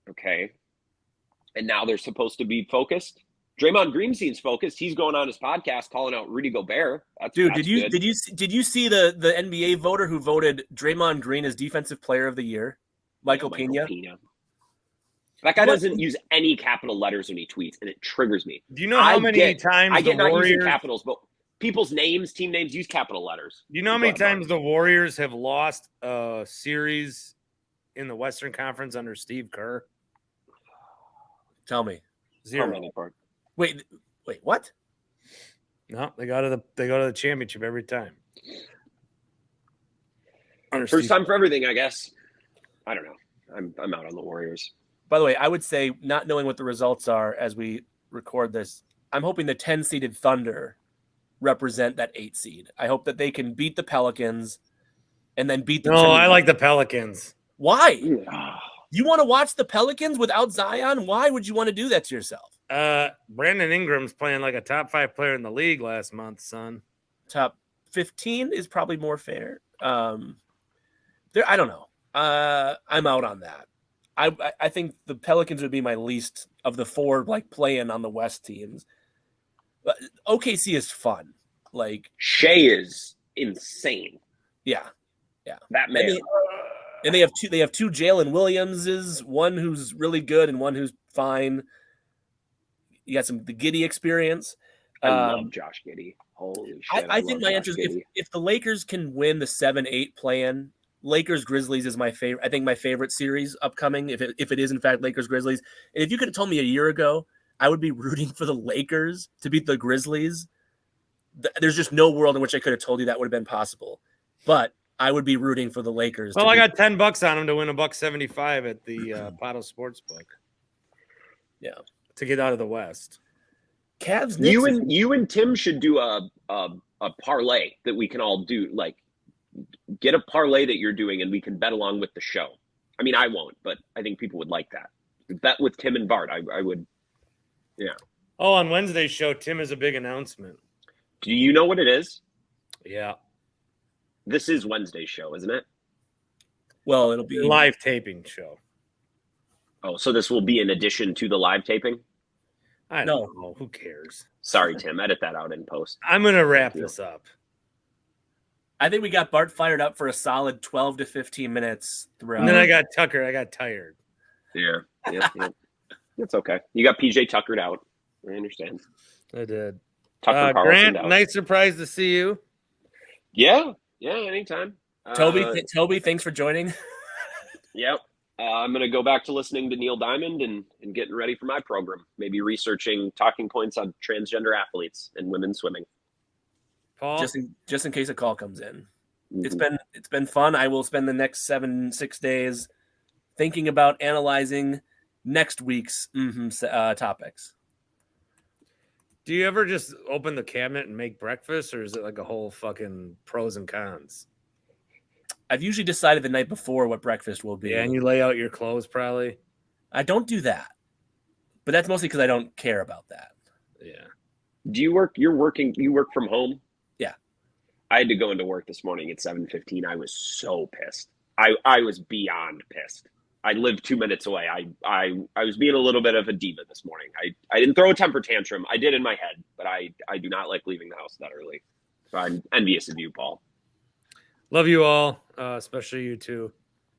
Okay. And now they're supposed to be focused. Draymond Green seems focused. He's going on his podcast calling out Rudy Gobert. Did you see the NBA voter who voted Draymond Green as Defensive Player of the Year? Michael Pena. That guy doesn't use any capital letters when he tweets, and it triggers me. Do you know how many times I get the not Warriors using capitals, but people's names, team names, use capital letters? Do you know how many times the Warriors have lost a series in the Western Conference under Steve Kerr? Tell me. 0. Wait, what? No, they go to the championship every time. First time for everything, I guess. I don't know. I'm out on the Warriors. By the way, I would say, not knowing what the results are as we record this, I'm hoping the 10-seeded Thunder represent that 8 seed. I hope that they can beat the Pelicans and then beat the No, I like the Pelicans. Why? You want to watch the Pelicans without Zion? Why would you want to do that to yourself? Brandon Ingram's playing like a top 5 player in the league last month, son. Top 15 is probably more fair. I don't know. I'm out on that. I think the Pelicans would be my least of the 4 play-in on the West teams. But OKC is fun. Shea is insane. Yeah. That man. And they have two Jalen Williamses, one who's really good and one who's fine. You got the Giddey experience. I love Josh Giddey. Holy shit! I think my answer is if the Lakers can win the 7-8 play-in, Lakers Grizzlies is my favorite. I think my favorite series upcoming. If it is in fact Lakers Grizzlies, and if you could have told me a year ago, I would be rooting for the Lakers to beat the Grizzlies. There's just no world in which I could have told you that would have been possible. But I would be rooting for the Lakers. Well, I got $10 on them to win $1.75 at the Pato Sportsbook. Yeah, to get out of the West. Cavs. You and Tim should do a parlay that we can all do. Get a parlay that you're doing, and we can bet along with the show. I mean, I won't, but I think people would like that. Bet with Tim and Bart. I would. Yeah. Oh, on Wednesday's show, Tim has a big announcement. Do you know what it is? Yeah. This is Wednesday's show, isn't it? Well, it'll be a live taping show. Oh, so this will be in addition to the live taping? I No. don't know. Who cares? Sorry, Tim. Edit that out in post. I'm gonna wrap Thank you. this up. I think we got Bart fired up for a solid 12 to 15 minutes throughout. And then I got Tucker. I got tired. Yeah. Yep. It's okay. You got PJ tuckered out. I understand. I did. Tucker Carlson Grant, out. nice surprise to see you. Yeah. Anytime. Toby, thanks for joining. Yep. I'm going to go back to listening to Neil Diamond and getting ready for my program. Maybe researching talking points on transgender athletes and women swimming. Paul, Just in case a call comes in. Mhm. It's been fun. I will spend the next 6 days thinking about analyzing next week's topics. do you ever just open the cabinet and make breakfast, or is it like a whole fucking pros and cons? I've usually decided the night before what breakfast will be. Yeah, and you lay out your clothes probably. I don't do that, but that's mostly because I don't care about that. Yeah. Do you work? You work from home? Yeah. I had to go into work this morning at 7:15. I was so pissed. I was beyond pissed. I lived 2 minutes away. I was being a little bit of a diva this morning. I didn't throw a temper tantrum. I did in my head, but I do not like leaving the house that early. So I'm envious of you, Paul. Love you all, especially you two.